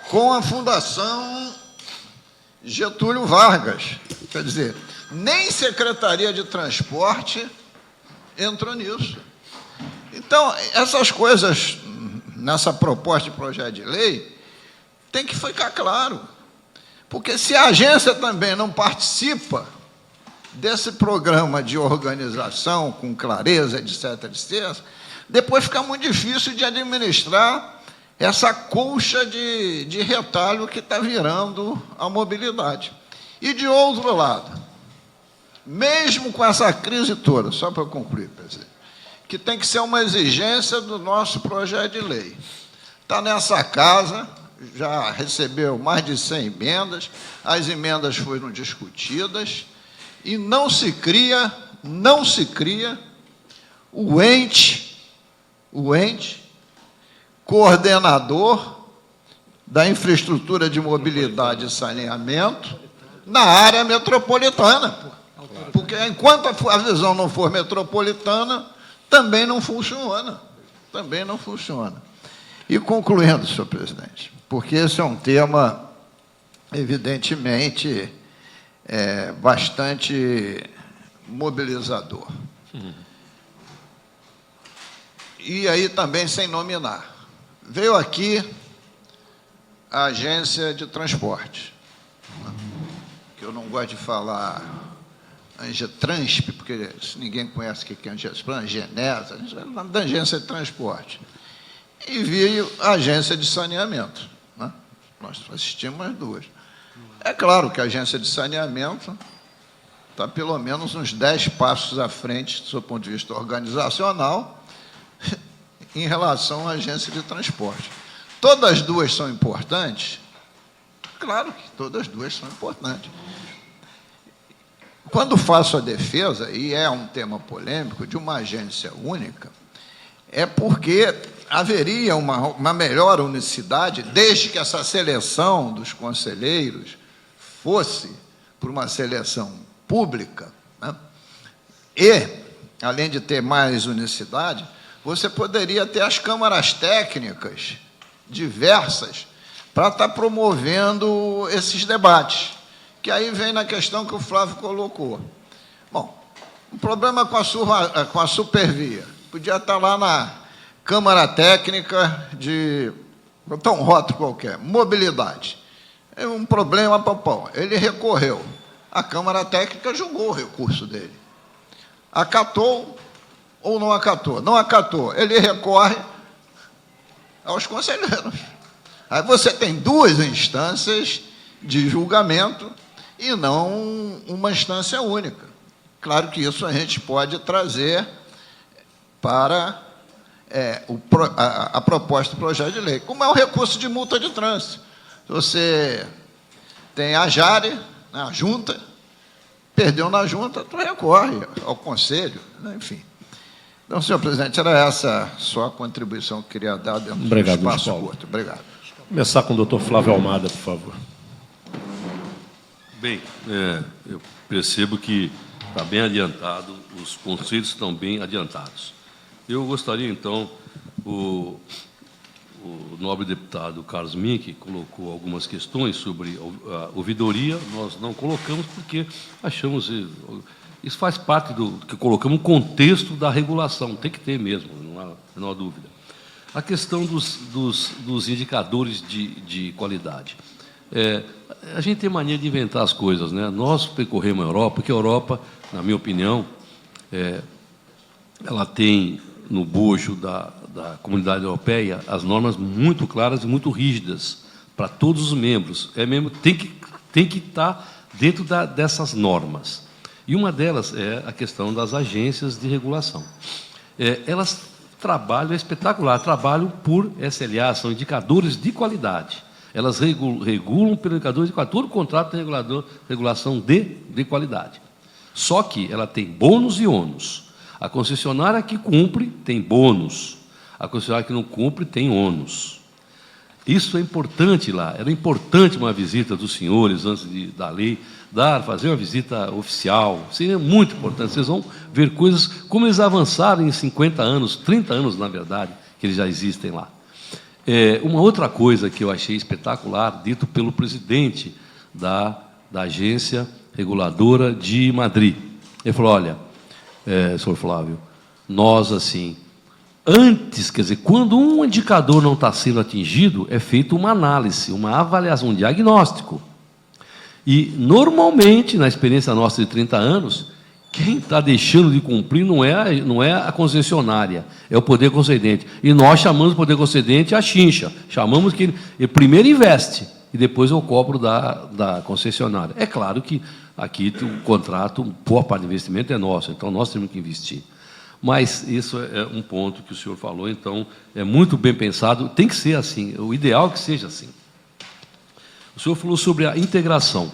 com a Fundação Getúlio Vargas. Quer dizer, nem Secretaria de Transporte entrou nisso. Então, essas coisas, nessa proposta de projeto de lei, tem que ficar claro. Porque se a agência também não participa desse programa de organização com clareza, etc., depois fica muito difícil de administrar essa colcha de retalho que está virando a mobilidade. E, de outro lado, mesmo com essa crise toda, só para concluir, presidente, que tem que ser uma exigência do nosso projeto de lei. Está nessa casa, já recebeu mais de 100 emendas, as emendas foram discutidas, e não se cria o ente coordenador da infraestrutura de mobilidade e saneamento na área metropolitana. Porque enquanto a visão não for metropolitana, também não funciona. Também não funciona. E concluindo, senhor presidente, porque esse é um tema, evidentemente, bastante mobilizador. E aí também sem nominar. Veio aqui a agência de transporte, que eu não gosto de falar Angetransp, porque se ninguém conhece o que é Angenesa, a gente vai falar da agência de transporte. E veio a agência de saneamento, né? Nós assistimos as duas. É claro que a agência de saneamento está pelo menos uns 10 passos à frente, do seu ponto de vista organizacional, em relação à agência de transporte. Todas as duas são importantes? Claro que todas as duas são importantes. Quando faço a defesa, e é um tema polêmico, de uma agência única, é porque haveria uma melhor unicidade, desde que essa seleção dos conselheiros fosse por uma seleção pública, né? E, além de ter mais unicidade, você poderia ter as câmaras técnicas diversas para estar promovendo esses debates, que aí vem na questão que o Flávio colocou. Bom, o problema com a Supervia, podia estar lá na Câmara Técnica de, botar um rótulo qualquer, mobilidade. É um problema, papão. Ele recorreu. A Câmara Técnica julgou o recurso dele. Acatou ou não acatou? Não acatou. Ele recorre aos conselheiros. Aí você tem duas instâncias de julgamento e não uma instância única. Claro que isso a gente pode trazer para a proposta do projeto de lei. Como é o recurso de multa de trânsito? Você tem a Jare, né, a junta, perdeu na junta, tu recorre ao conselho, né, enfim. Então, senhor presidente, era essa só a contribuição que eu queria dar dentro do espaço curto. Obrigado. Começar com o doutor Flávio Almada, por favor. Bem, eu percebo que está bem adiantado, os conceitos estão bem adiantados. Eu gostaria, então, o nobre deputado Carlos Mink colocou algumas questões sobre a ouvidoria, nós não colocamos porque achamos, isso faz parte do que colocamos, no contexto da regulação, tem que ter mesmo, não há dúvida. A questão dos indicadores de qualidade. A gente tem mania de inventar as coisas, né? Nós percorremos a Europa, porque a Europa, na minha opinião, ela tem no bojo da Comunidade Europeia as normas muito claras e muito rígidas para todos os membros. Tem que estar dentro dessas normas. E uma delas é a questão das agências de regulação. Elas trabalham, é espetacular, trabalham por SLA, são indicadores de qualidade. Elas regulam pelo indicador de qualidade. Todo contrato tem regulação de qualidade. Só que ela tem bônus e ônus. A concessionária que cumpre tem bônus. A concessionária que não cumpre tem ônus. Isso é importante lá. Era importante uma visita dos senhores, antes da lei, fazer uma visita oficial. Seria muito importante. Vocês vão ver coisas, como eles avançaram em 50 anos, 30 anos, na verdade, que eles já existem lá. Uma outra coisa que eu achei espetacular, dito pelo presidente da agência reguladora de Madrid. Ele falou, olha, senhor Flávio, nós, assim, antes, quer dizer, quando um indicador não está sendo atingido, é feita uma análise, uma avaliação, um diagnóstico. E, normalmente, na experiência nossa de 30 anos, quem está deixando de cumprir não é a concessionária, é o poder concedente. E nós chamamos o poder concedente a chincha. Chamamos que ele primeiro investe e depois eu cobro da concessionária. É claro que aqui o contrato, boa parte do investimento é nosso, então nós temos que investir. Mas isso é um ponto que o senhor falou, então é muito bem pensado, tem que ser assim, o ideal é que seja assim. O senhor falou sobre a integração.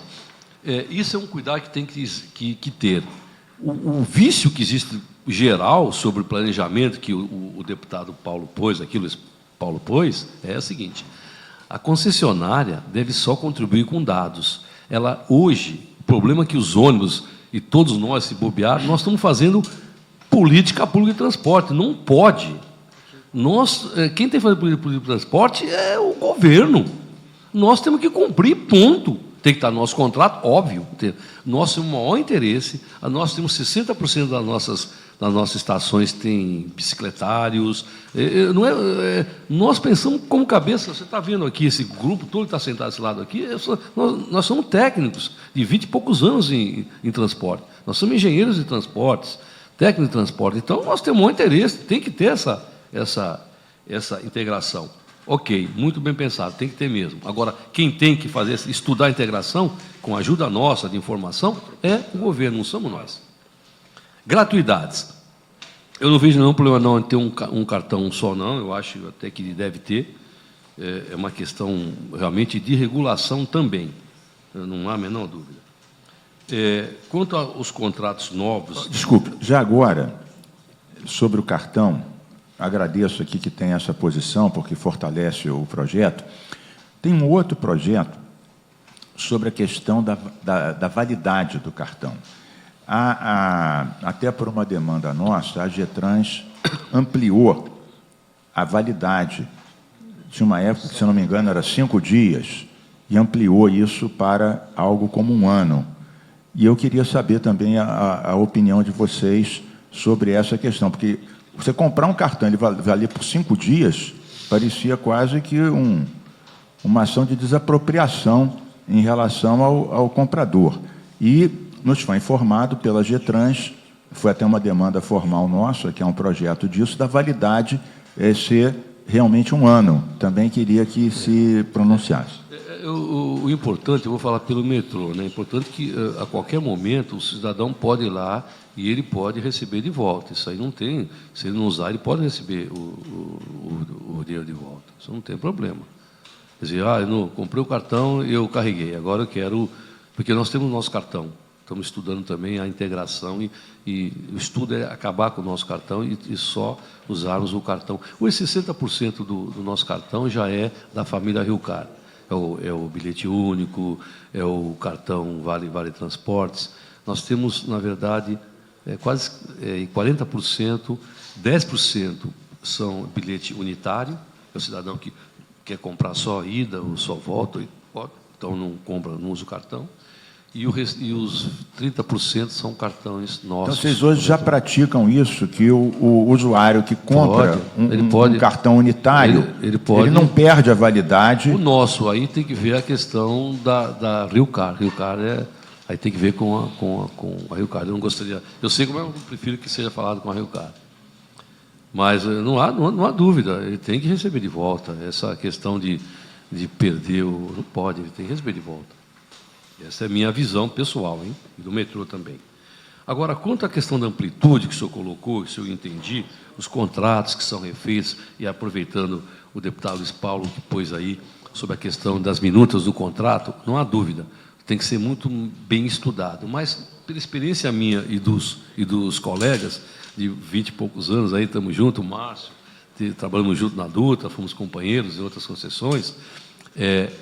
Isso é um cuidado que tem que ter. O vício que existe geral sobre o planejamento que o deputado Paulo pôs, aqui, Luiz Paulo pôs, é o seguinte: A concessionária deve só contribuir com dados. Ela, hoje, o problema é que os ônibus, e todos nós, se bobear, nós estamos fazendo política pública de transporte. Não pode. Quem tem que fazer política pública de transporte é o governo. Nós temos que cumprir, ponto. Tem que estar no nosso contrato, óbvio. Nós temos o maior interesse. Nós temos 60% das nossas estações têm bicicletários. Nós pensamos como cabeça. Você está vendo aqui, esse grupo todo que está sentado desse lado aqui, nós somos técnicos de 20 e poucos anos em transporte. Nós somos engenheiros de transportes, técnicos de transporte. Então, nós temos o maior interesse, tem que ter essa integração. Ok, muito bem pensado, tem que ter mesmo. Agora, quem tem que fazer, estudar a integração, com a ajuda nossa de informação, é o governo, não somos nós. Gratuidades. Eu não vejo nenhum problema não em ter um cartão só, não. Eu acho até que deve ter. É uma questão realmente de regulação também. Não há a menor dúvida. Quanto aos contratos novos... Desculpe, já agora, sobre o cartão, agradeço aqui que tem essa posição, porque fortalece o projeto. Tem um outro projeto sobre a questão da validade do cartão. Até por uma demanda nossa, a Getrans ampliou a validade. Tinha uma época que, se não me engano, era 5 dias, e ampliou isso para algo como 1 ano. E eu queria saber também a opinião de vocês sobre essa questão, porque você comprar um cartão, ele valia por 5 dias, parecia quase que uma ação de desapropriação em relação ao comprador. E nos foi informado pela Getrans, foi até uma demanda formal nossa, que é um projeto disso, da validade ser realmente 1 ano. Também queria que se pronunciasse. O importante, eu vou falar pelo metrô, né? É importante que, a qualquer momento, o cidadão pode ir lá e ele pode receber de volta. Isso aí não tem... Se ele não usar, ele pode receber o dinheiro de volta. Isso não tem problema. Quer dizer, eu não comprei o cartão, eu carreguei, agora eu quero... Porque nós temos o nosso cartão. Estamos estudando também a integração e o estudo é acabar com o nosso cartão e só usarmos o cartão. Os 60% do nosso cartão já é da família Riocar. É o bilhete único, é o cartão Vale Transportes. Nós temos, na verdade, quase 40%, 10% são bilhete unitário, é o cidadão que quer comprar só ida ou só volta, então não compra, não usa o cartão. E os 30% são cartões nossos. Então, vocês hoje já praticam isso, que o usuário que compra um cartão unitário, ele não perde a validade. O nosso, aí tem que ver a questão da Riocar. Riocar aí tem que ver com a Riocar. Eu não gostaria... Eu sei como eu prefiro que seja falado com a Riocar. Mas não há dúvida, ele tem que receber de volta. Essa questão de perder, não pode, ele tem que receber de volta. Essa é a minha visão pessoal, hein? E do metrô também. Agora, quanto à questão da amplitude que o senhor colocou, se eu entendi, os contratos que são refeitos, e aproveitando o deputado Luiz Paulo, que pôs aí sobre a questão das minutas do contrato, não há dúvida, tem que ser muito bem estudado. Mas, pela experiência minha e dos colegas, de 20 e poucos anos, aí estamos juntos, o Márcio, trabalhamos juntos na Dutra, fomos companheiros em outras concessões,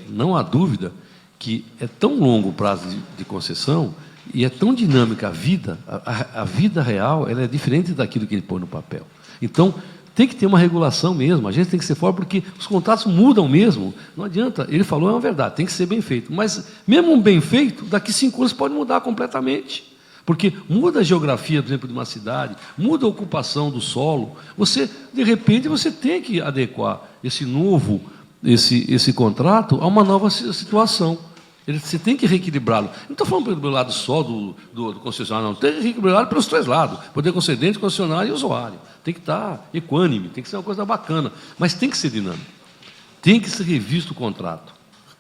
não há dúvida que é tão longo o prazo de concessão e é tão dinâmica a vida, a vida real, ela é diferente daquilo que ele põe no papel. Então, tem que ter uma regulação mesmo, a gente tem que ser forte, porque os contratos mudam mesmo, não adianta, ele falou, é uma verdade, tem que ser bem feito, mas mesmo bem feito, daqui 5 anos pode mudar completamente, porque muda a geografia, por exemplo, de uma cidade, muda a ocupação do solo, de repente, você tem que adequar esse contrato a uma nova situação. Você tem que reequilibrá-lo. Não estou falando pelo lado só do concessionário, não. Tem que reequilibrá-lo pelos 2 lados. Poder concedente, concessionário e usuário. Tem que estar equânime, tem que ser uma coisa bacana. Mas tem que ser dinâmico. Tem que ser revisto o contrato.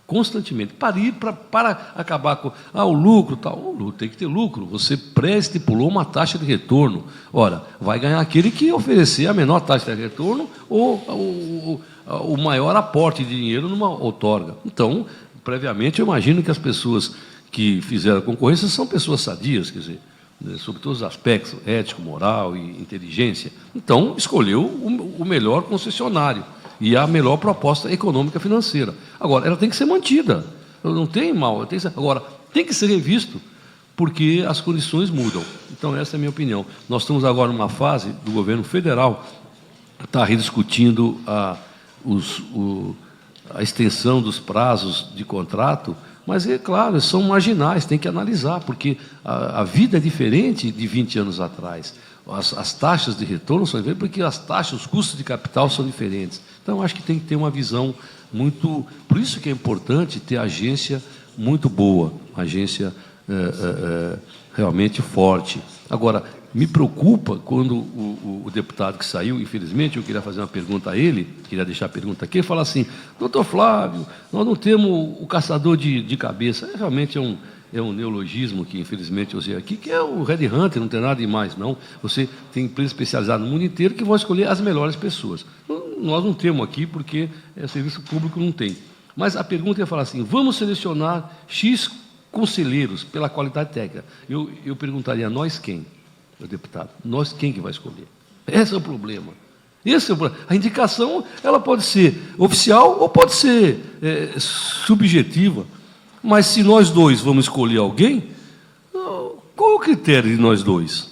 Constantemente. Para acabar com... o lucro, tal. O lucro tem que ter lucro. Você pré-estipulou uma taxa de retorno. Ora, vai ganhar aquele que oferecer a menor taxa de retorno ou o maior aporte de dinheiro numa outorga. Então... Previamente, eu imagino que as pessoas que fizeram a concorrência são pessoas sadias, quer dizer, sobre todos os aspectos, ético, moral e inteligência. Então, escolheu o melhor concessionário. e a melhor proposta econômica financeira. Agora, ela tem que ser mantida, não tem mal. Agora, tem que ser revisto, porque as condições mudam. Então, essa é a minha opinião. Nós estamos agora numa fase do governo federal está rediscutindo a extensão dos prazos de contrato, mas, é claro, são marginais, tem que analisar, porque a vida é diferente de 20 anos atrás. As taxas de retorno são diferentes, porque as taxas, os custos de capital são diferentes. Então, acho que tem que ter uma visão muito... Por isso que é importante ter agência muito boa, uma agência realmente forte. Agora, me preocupa quando o deputado que saiu, infelizmente, eu queria fazer uma pergunta a ele, queria deixar a pergunta aqui, ele fala assim: doutor Flávio, nós não temos o caçador de cabeça. Realmente é um neologismo que, infelizmente, eu usei aqui, que é o Red Hunter, não tem nada de mais, não. Você tem empresas especializadas no mundo inteiro que vão escolher as melhores pessoas. Nós não temos aqui, porque serviço público não tem. Mas a pergunta ia falar assim: vamos selecionar X conselheiros pela qualidade técnica. Eu perguntaria: nós quem? O deputado, nós quem que vai escolher? Esse é o problema. Esse é o problema. A indicação, ela pode ser oficial ou pode ser subjetiva. Mas se nós dois vamos escolher alguém, qual é o critério de nós dois?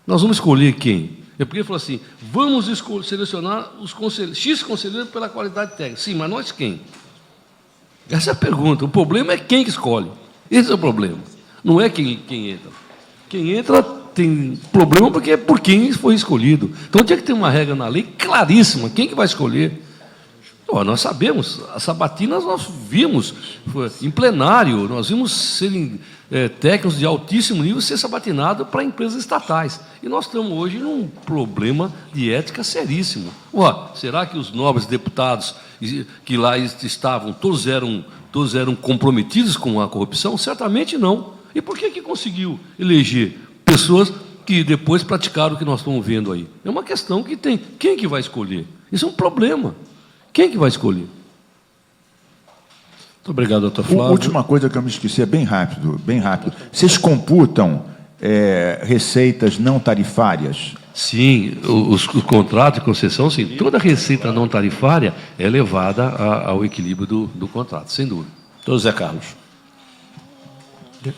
Nós vamos escolher quem? É porque ele falou assim: vamos selecionar os conselheiros, X conselheiros pela qualidade técnica. Sim, mas nós quem? Essa é a pergunta. O problema é quem que escolhe. Esse é o problema. Não é quem entra. Quem entra tem problema porque é por quem foi escolhido. Então, tinha que ter uma regra na lei claríssima. Quem que vai escolher? Nós sabemos, as sabatinas nós vimos em plenário, nós vimos serem técnicos de altíssimo nível ser sabatinados para empresas estatais. E nós estamos hoje num problema de ética seríssimo. Será que os nobres deputados que lá estavam, todos eram comprometidos com a corrupção? Certamente não. E por que conseguiu eleger pessoas que depois praticaram o que nós estamos vendo aí? É uma questão que tem. Quem que vai escolher? Isso é um problema. Quem que vai escolher? Muito obrigado, doutor Flávio. Última coisa que eu me esqueci, é bem rápido, bem rápido. Vocês computam receitas não tarifárias? Sim, os contratos de concessão, sim. Toda receita não tarifária é levada ao equilíbrio do contrato, sem dúvida. Doutor Zé Carlos.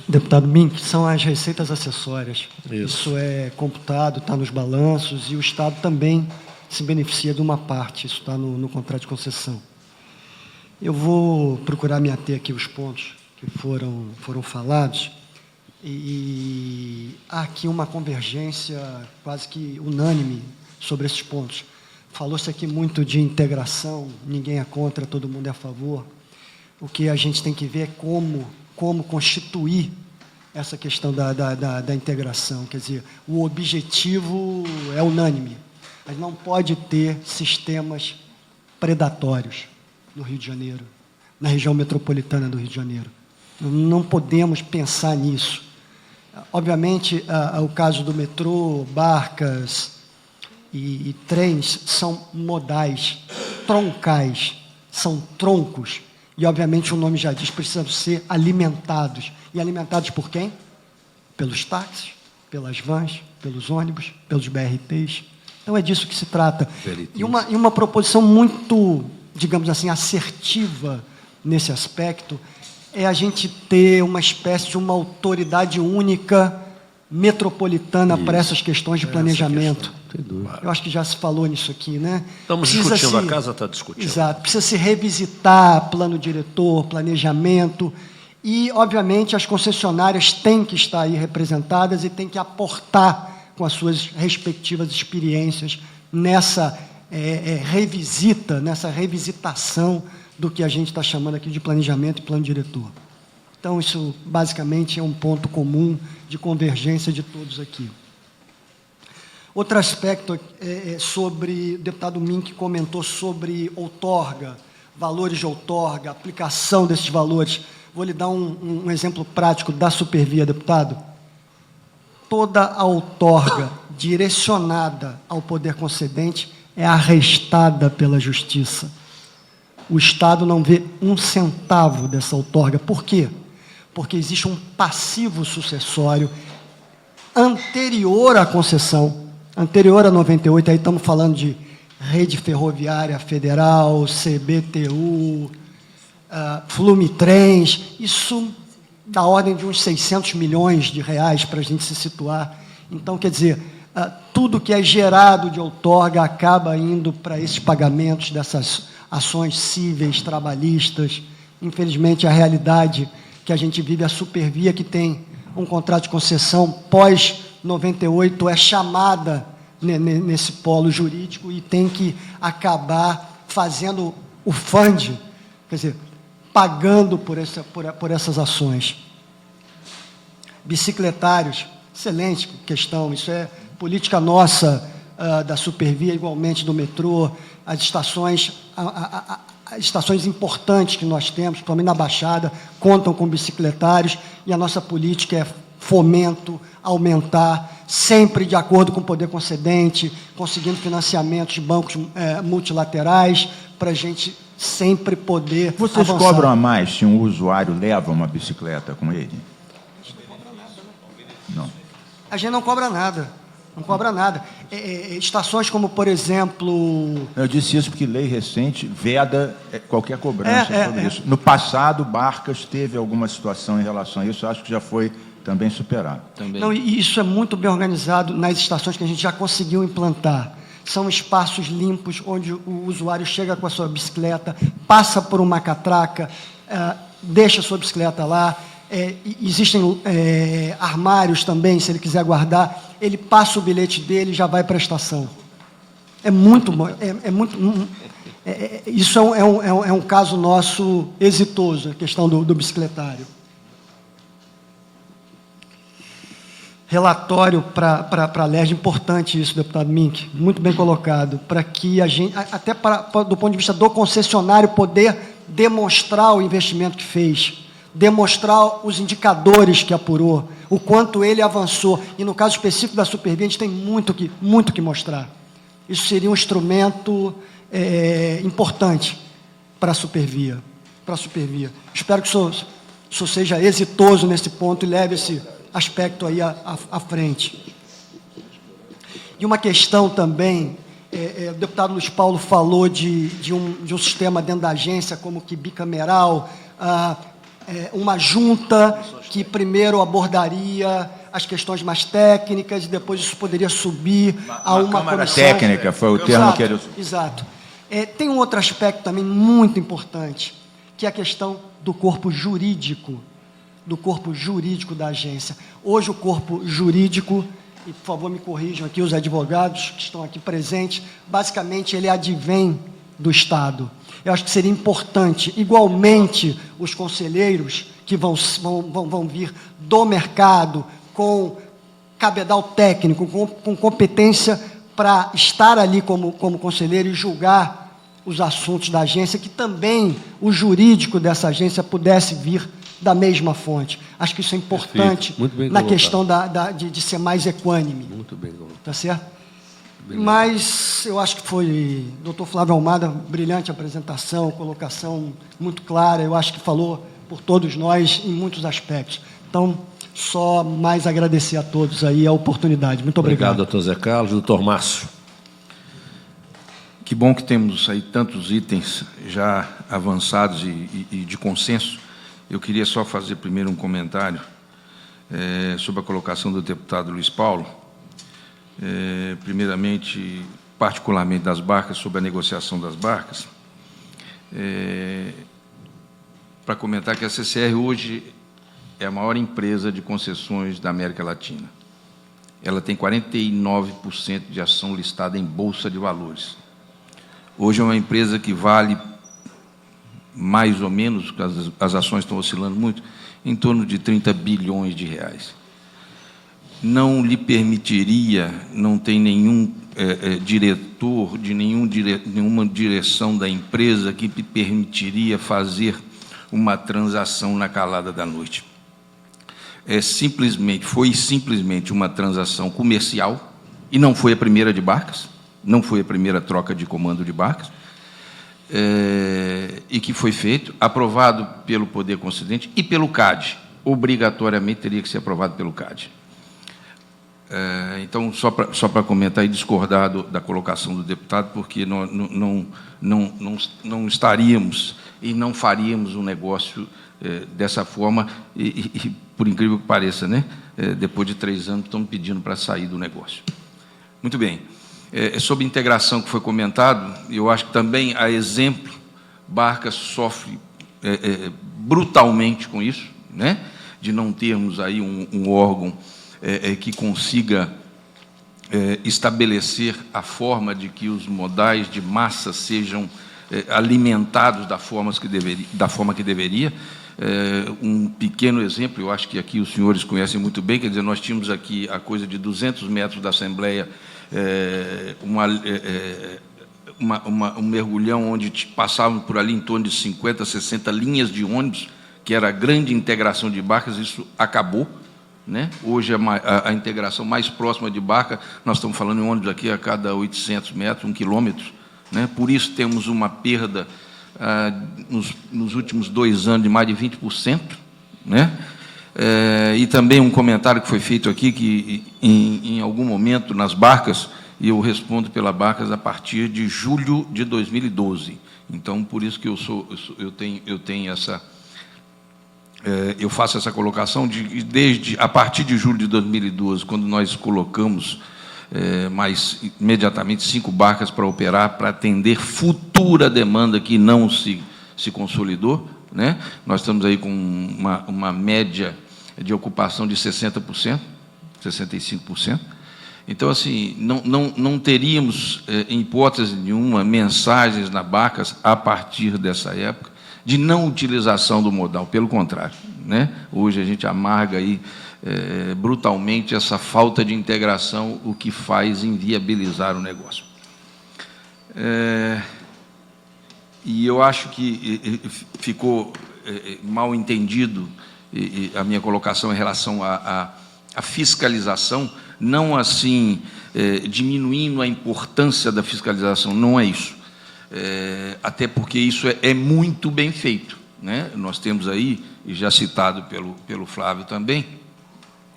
Deputado Mink, são as receitas acessórias. Isso é computado, está nos balanços, e o Estado também se beneficia de uma parte, isso está no contrato de concessão. Eu vou procurar me ater aqui aos pontos que foram falados, e há aqui uma convergência quase que unânime sobre esses pontos. Falou-se aqui muito de integração, ninguém é contra, todo mundo é a favor. O que a gente tem que ver é como constituir essa questão da integração. Quer dizer, o objetivo é unânime, mas não pode ter sistemas predatórios no Rio de Janeiro, na região metropolitana do Rio de Janeiro. Não podemos pensar nisso. Obviamente, o caso do metrô, barcas e trens são modais, troncais, são troncos, e, obviamente, o nome já diz, precisam ser alimentados. E alimentados por quem? Pelos táxis, pelas vans, pelos ônibus, pelos BRTs. Então, é disso que se trata. E uma proposição muito, digamos assim, assertiva nesse aspecto é a gente ter uma espécie de uma autoridade única metropolitana para essas questões de planejamento. Eu acho que já se falou nisso aqui, né? Estamos discutindo, a casa está discutindo. Exato. Precisa se revisitar plano diretor, planejamento, e, obviamente, as concessionárias têm que estar aí representadas e têm que aportar com as suas respectivas experiências nessa revisita, nessa revisitação do que a gente está chamando aqui de planejamento e plano diretor. Então, isso, basicamente, é um ponto comum de convergência de todos aqui. Outro aspecto é sobre, o deputado Mink comentou sobre outorga, valores de outorga, aplicação desses valores. Vou lhe dar um exemplo prático da Supervia, deputado. Toda a outorga direcionada ao poder concedente é arrestada pela Justiça. O Estado não vê um centavo dessa outorga. Por quê? Porque existe um passivo sucessório anterior à concessão, anterior a 98, aí estamos falando de Rede Ferroviária Federal, CBTU, Flumitrens, isso da ordem de uns 600 milhões de reais para a gente se situar. Então, quer dizer, tudo que é gerado de outorga acaba indo para esses pagamentos dessas ações cíveis, trabalhistas. Infelizmente, a realidade que a gente vive, a Supervia, que tem um contrato de concessão pós-98, é chamada nesse polo jurídico e tem que acabar fazendo o funding, quer dizer, pagando por essas ações. Bicicletários, excelente questão, isso é política nossa, da Supervia, igualmente do metrô, as estações importantes que nós temos, principalmente na Baixada, contam com bicicletários, e a nossa política é fomento, aumentar, sempre de acordo com o poder concedente, conseguindo financiamentos de bancos multilaterais, para a gente sempre poder Vocês avançar. cobram a mais se um usuário leva uma bicicleta com ele? Não. A gente não cobra nada, não cobra nada. Estações como, por exemplo... Eu disse isso porque lei recente veda qualquer cobrança sobre isso. No passado, Barcas teve alguma situação em relação a isso, acho que já foi também superado. Também. Não, e isso é muito bem organizado nas estações que a gente já conseguiu implantar. São espaços limpos, onde o usuário chega com a sua bicicleta, passa por uma catraca, deixa a sua bicicleta lá. Existem armários também, se ele quiser guardar, ele passa o bilhete dele e já vai para a estação. É muito bom. Isso é um caso nosso exitoso, a questão do bicicletário. Relatório para a LERJ, importante isso, deputado Mink, muito bem colocado, para que a gente, até do ponto de vista do concessionário, poder demonstrar o investimento que fez, demonstrar os indicadores que apurou, o quanto ele avançou, e no caso específico da Supervia, a gente tem muito que mostrar. Isso seria um instrumento importante para a Supervia. Espero que o senhor seja exitoso nesse ponto e leve esse aspecto aí à frente. E uma questão também, o deputado Luiz Paulo falou de um sistema dentro da agência, como que bicameral, uma junta que primeiro abordaria as questões mais técnicas e depois isso poderia subir a uma Câmara comissão. técnica foi o termo que ele... Exato. Tem um outro aspecto também muito importante, que é a questão do corpo jurídico, da agência. Hoje o corpo jurídico, e por favor me corrijam aqui os advogados que estão aqui presentes, basicamente ele advém do Estado. Eu acho que seria importante, igualmente, os conselheiros que vão vir do mercado, com cabedal técnico, com competência para estar ali como conselheiro e julgar os assuntos da agência, que também o jurídico dessa agência pudesse vir da mesma fonte. Acho que isso é importante na questão de ser mais equânime. Muito bem colocado. Tá certo? Mas eu acho que foi doutor Flávio Almada, brilhante apresentação, colocação muito clara, eu acho que falou por todos nós em muitos aspectos. Então, só mais agradecer a todos aí a oportunidade. Muito obrigado. Obrigado, doutor Zé Carlos. Doutor Márcio. Que bom que temos aí tantos itens já avançados e de consenso. Eu queria só fazer primeiro um comentário sobre a colocação do deputado Luiz Paulo. Primeiramente, particularmente das barcas, sobre a negociação das barcas. Para comentar que a CCR hoje é a maior empresa de concessões da América Latina. Ela tem 49% de ação listada em Bolsa de Valores. Hoje é uma empresa que vale mais ou menos, as ações estão oscilando muito, em torno de 30 bilhões de reais. Não lhe permitiria, não tem nenhum diretor de nenhuma direção da empresa que lhe permitiria fazer uma transação na calada da noite. Foi simplesmente uma transação comercial, e não foi a primeira de barcas, não foi a primeira troca de comando de barcas, e que foi feito, aprovado pelo Poder Concedente e pelo CAD. Obrigatoriamente teria que ser aprovado pelo CAD. Então, só para comentar e discordar da colocação do deputado, porque não estaríamos e não faríamos um negócio dessa forma, e por incrível que pareça, né? Depois de 3 anos, estamos pedindo para sair do negócio. Muito bem. Sobre integração que foi comentado, eu acho que também, a exemplo, Barcas sofre brutalmente com isso, né? De não termos aí um órgão que consiga estabelecer a forma de que os modais de massa sejam alimentados da forma que deveria. Um pequeno exemplo, eu acho que aqui os senhores conhecem muito bem, quer dizer, nós tínhamos aqui a coisa de 200 metros da Assembleia, um mergulhão onde passavam por ali em torno de 50, 60 linhas de ônibus, que era a grande integração de Barcas. Isso acabou, né? Hoje a integração mais próxima de Barca, nós estamos falando em ônibus aqui a cada 800 metros, 1 quilômetro, né? Por isso temos uma perda nos últimos 2 anos de mais de 20%, né? E também um comentário que foi feito aqui, que em algum momento nas Barcas, e eu respondo pela Barcas a partir de julho de 2012. Então, por isso que eu tenho essa... eu faço essa colocação desde a partir de julho de 2012, quando nós colocamos mais imediatamente 5 barcas para operar, para atender futura demanda que não se consolidou, né? Nós estamos aí com uma média de ocupação de 60%, 65%. Então, assim, não teríamos, em hipótese nenhuma, mensagens na Barcas a partir dessa época de não utilização do modal, pelo contrário, né? Hoje a gente amarga aí brutalmente essa falta de integração, o que faz inviabilizar o negócio. E eu acho que ficou mal entendido a minha colocação em relação à fiscalização, não assim diminuindo a importância da fiscalização, não é isso. Até porque isso é muito bem feito, né? Nós temos aí, e já citado pelo Flávio também,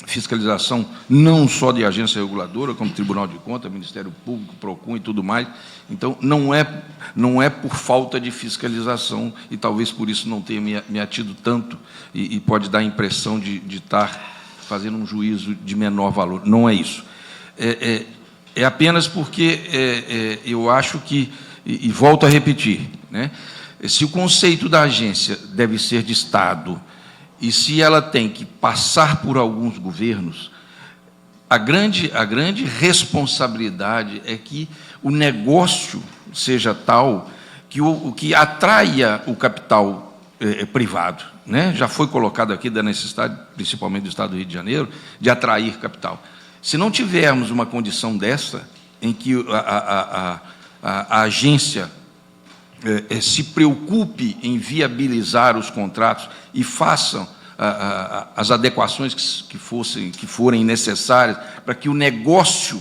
fiscalização não só de agência reguladora, como Tribunal de Contas, Ministério Público, PROCON e tudo mais. Então, não é por falta de fiscalização, e talvez por isso não tenha me atido tanto, e pode dar a impressão de estar fazendo um juízo de menor valor. Não é isso. É apenas porque eu acho que, e volto a repetir, né? Se o conceito da agência deve ser de Estado, e se ela tem que passar por alguns governos, a grande responsabilidade é que o negócio seja tal que atraia o capital privado, né? Já foi colocado aqui da necessidade, principalmente do Estado do Rio de Janeiro, de atrair capital. Se não tivermos uma condição dessa, em que a agência se preocupe em viabilizar os contratos e façam as adequações que forem necessárias para que o negócio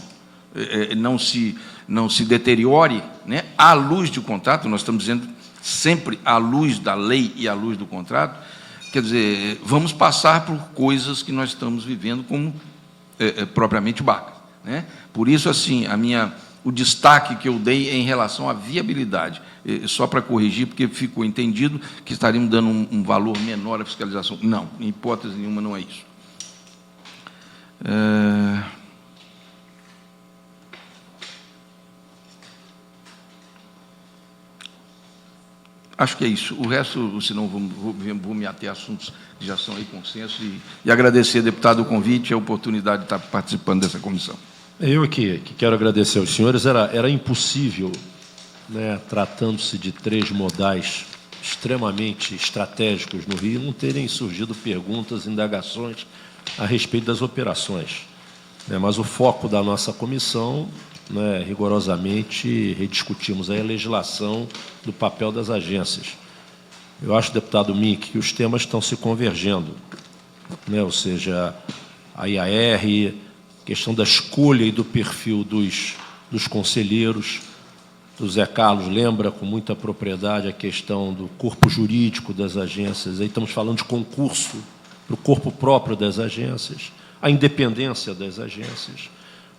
não se deteriore, né? À luz do contrato, nós estamos dizendo sempre à luz da lei e à luz do contrato, quer dizer, vamos passar por coisas que nós estamos vivendo como propriamente Barcas, né? Por isso, assim, o destaque que eu dei é em relação à viabilidade, só para corrigir, porque ficou entendido que estaríamos dando um valor menor à fiscalização. Não, em hipótese nenhuma não é isso. Acho que é isso. O resto, senão vou me ater a assuntos que já são aí consenso, e agradecer, deputado, o convite e a oportunidade de estar participando dessa comissão. Eu que quero agradecer aos senhores. Era impossível, né, tratando-se de 3 modais extremamente estratégicos no Rio, não terem surgido perguntas, indagações a respeito das operações, né? Mas o foco da nossa comissão, né, rigorosamente rediscutimos aí a legislação do papel das agências. Eu acho, deputado Mink, que os temas estão se convergendo, né? Ou seja, a IAR, questão da escolha e do perfil dos conselheiros. O Zé Carlos lembra com muita propriedade a questão do corpo jurídico das agências. Aí estamos falando de concurso para o corpo próprio das agências. a independência das agências.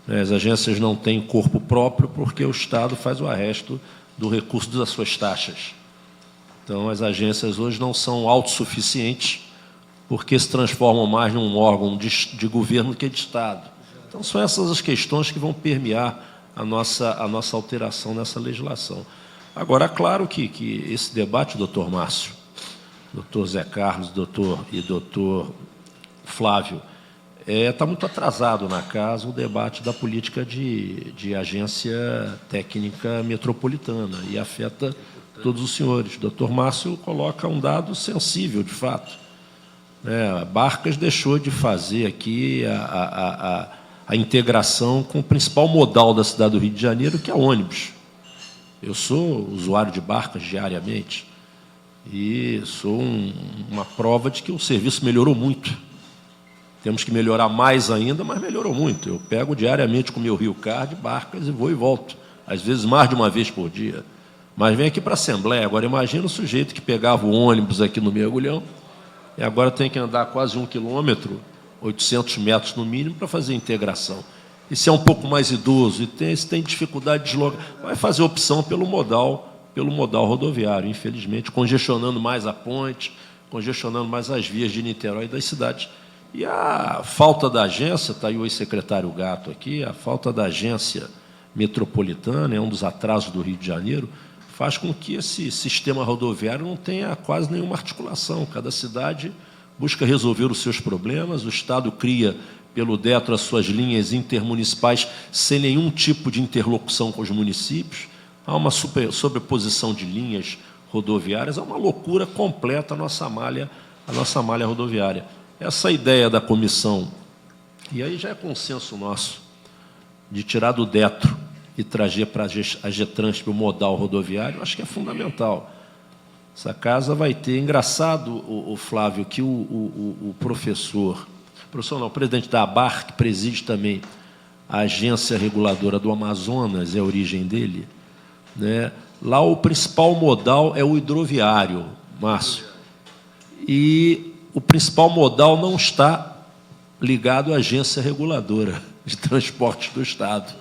As agências não têm corpo próprio porque o Estado faz o arresto do recurso das suas taxas. Então, as agências hoje não são autossuficientes porque se transformam mais num órgão de governo que de Estado. Então, são essas as questões que vão permear a nossa alteração nessa legislação. Agora, é claro que esse debate, doutor Márcio, doutor Zé Carlos, doutor Flávio, está muito atrasado na casa o debate da política de agência técnica metropolitana e afeta todos os senhores. O doutor Márcio coloca um dado sensível, de fato. Barcas deixou de fazer aqui a integração com o principal modal da cidade do Rio de Janeiro, que é ônibus. Eu sou usuário de Barcas diariamente e sou uma prova de que o serviço melhorou muito. Temos que melhorar mais ainda, mas melhorou muito. Eu pego diariamente com o meu Rio Card, Barcas, e vou e volto. Às vezes mais de uma vez por dia. Mas vem aqui para a Assembleia. Agora, imagina o sujeito que pegava o ônibus aqui no Mergulhão e agora tem que andar quase 1 quilômetro, 800 metros no mínimo, para fazer a integração. E se é um pouco mais idoso e se tem dificuldade de deslocar, vai fazer opção pelo modal rodoviário, infelizmente, congestionando mais a ponte, congestionando mais as vias de Niterói e das cidades. E a falta da agência, está aí o ex-secretário Gato aqui, a falta da agência metropolitana, é um dos atrasos do Rio de Janeiro, faz com que esse sistema rodoviário não tenha quase nenhuma articulação. Cada cidade busca resolver os seus problemas, o Estado cria, pelo DETRO, as suas linhas intermunicipais sem nenhum tipo de interlocução com os municípios. Há uma sobreposição de linhas rodoviárias, é uma loucura completa a nossa malha rodoviária. Essa ideia da comissão, e aí já é consenso nosso, de tirar do DETRO e trazer para a GETRANS, para o modal rodoviário, acho que é fundamental. Essa casa vai ter... Engraçado, o Flávio, que o professor não, o presidente da ABAR, que preside também a agência reguladora do Amazonas, é a origem dele, né? Lá o principal modal é o hidroviário, Márcio. E o principal modal não está ligado à agência reguladora de transportes do Estado.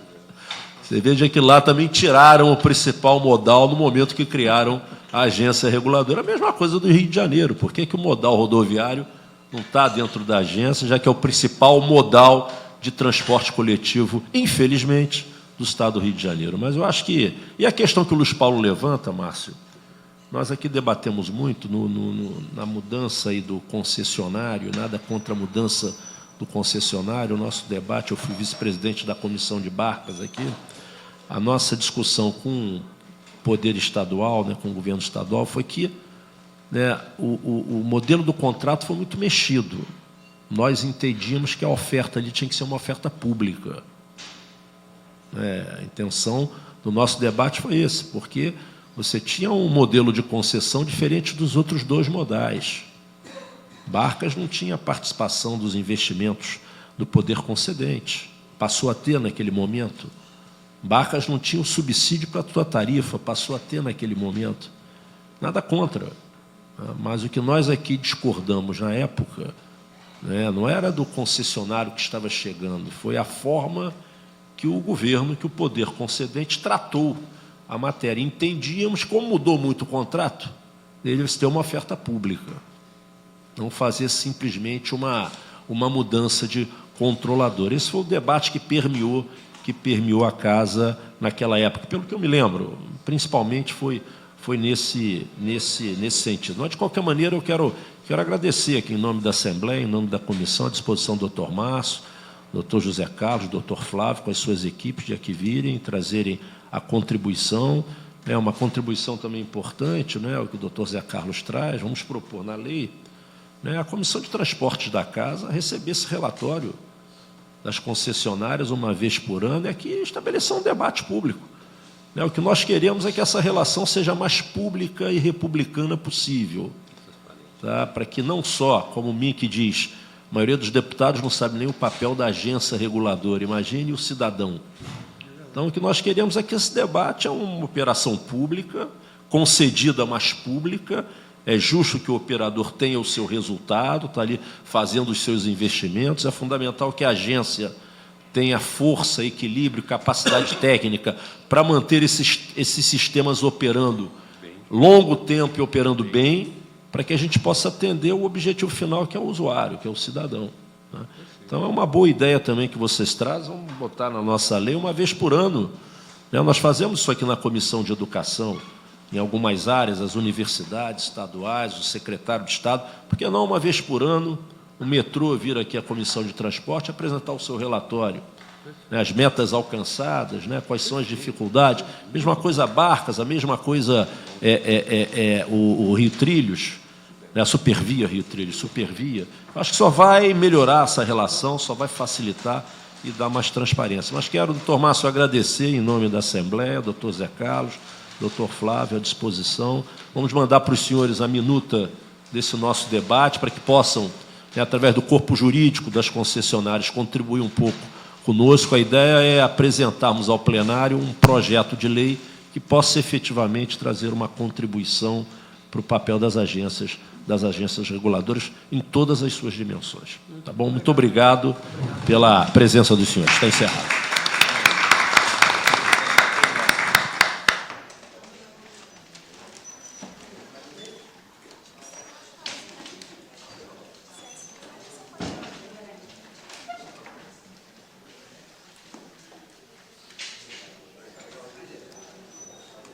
Você veja que lá também tiraram o principal modal no momento que criaram a agência reguladora. A mesma coisa do Rio de Janeiro. Por que o modal rodoviário não está dentro da agência, já que é o principal modal de transporte coletivo, infelizmente, do Estado do Rio de Janeiro? Mas eu acho que... E a questão que o Luiz Paulo levanta, Márcio, nós aqui debatemos muito na mudança aí do concessionário, nada contra a mudança do concessionário, o nosso debate, eu fui vice-presidente da Comissão de Barcas aqui, a nossa discussão com o poder estadual, né, com o governo estadual, foi que, né, o modelo do contrato foi muito mexido. Nós entendíamos que a oferta ali tinha que ser uma oferta pública. A intenção do nosso debate foi esse, porque você tinha um modelo de concessão diferente dos outros dois modais. Barcas não tinha participação dos investimentos do poder concedente, passou a ter naquele momento. Barcas não tinha o subsídio para a tua tarifa, passou a ter naquele momento. Nada contra. Mas o que nós aqui discordamos na época, né, não era do concessionário que estava chegando, foi a forma que o governo, que o poder concedente tratou a matéria. Entendíamos, como mudou muito o contrato, eles ter uma oferta pública, não fazer simplesmente uma mudança de controlador. Esse foi o debate que permeou a casa naquela época. Pelo que eu me lembro, principalmente foi nesse sentido. Mas, de qualquer maneira, eu quero agradecer aqui, em nome da Assembleia, em nome da comissão, à disposição do doutor Márcio, doutor José Carlos, doutor Flávio, com as suas equipes, de aqui virem, trazerem a contribuição. É uma contribuição também importante, né, o que o doutor Zé Carlos traz. Vamos propor na lei, né, a Comissão de Transportes da Casa receber esse relatório das concessionárias uma vez por ano, e aqui estabelecer um debate público. O que nós queremos é que essa relação seja mais pública e republicana possível, tá? Para que não só, como o Mink diz, a maioria dos deputados não sabe nem o papel da agência reguladora, imagine o cidadão. Então, o que nós queremos é que esse debate é uma operação pública, concedida, mas pública, é justo que o operador tenha o seu resultado, está ali fazendo os seus investimentos, é fundamental que a agência tenha força, equilíbrio, capacidade técnica para manter esses sistemas operando longo tempo e operando bem, para que a gente possa atender o objetivo final, que é o usuário, que é o cidadão, né? Então, é uma boa ideia também que vocês trazem, vamos botar na nossa lei uma vez por ano, né? Nós fazemos isso aqui na Comissão de Educação, em algumas áreas, as universidades estaduais, o secretário de Estado, por que não uma vez por ano o metrô vir aqui à Comissão de Transporte apresentar o seu relatório, né, as metas alcançadas, né, quais são as dificuldades, mesma coisa Barcas, a mesma coisa o Rio Trilhos, né, a Supervia Rio Trilhos, Supervia. Acho que só vai melhorar essa relação, só vai facilitar e dar mais transparência. Mas quero, doutor Márcio, agradecer em nome da Assembleia, doutor Zé Carlos, doutor Flávio, à disposição. Vamos mandar para os senhores a minuta desse nosso debate, para que possam, né, através do corpo jurídico das concessionárias, contribuir um pouco conosco. A ideia é apresentarmos ao plenário um projeto de lei que possa efetivamente trazer uma contribuição para o papel das agências reguladoras em todas as suas dimensões. Tá bom? Muito obrigado pela presença dos senhores. Está encerrado.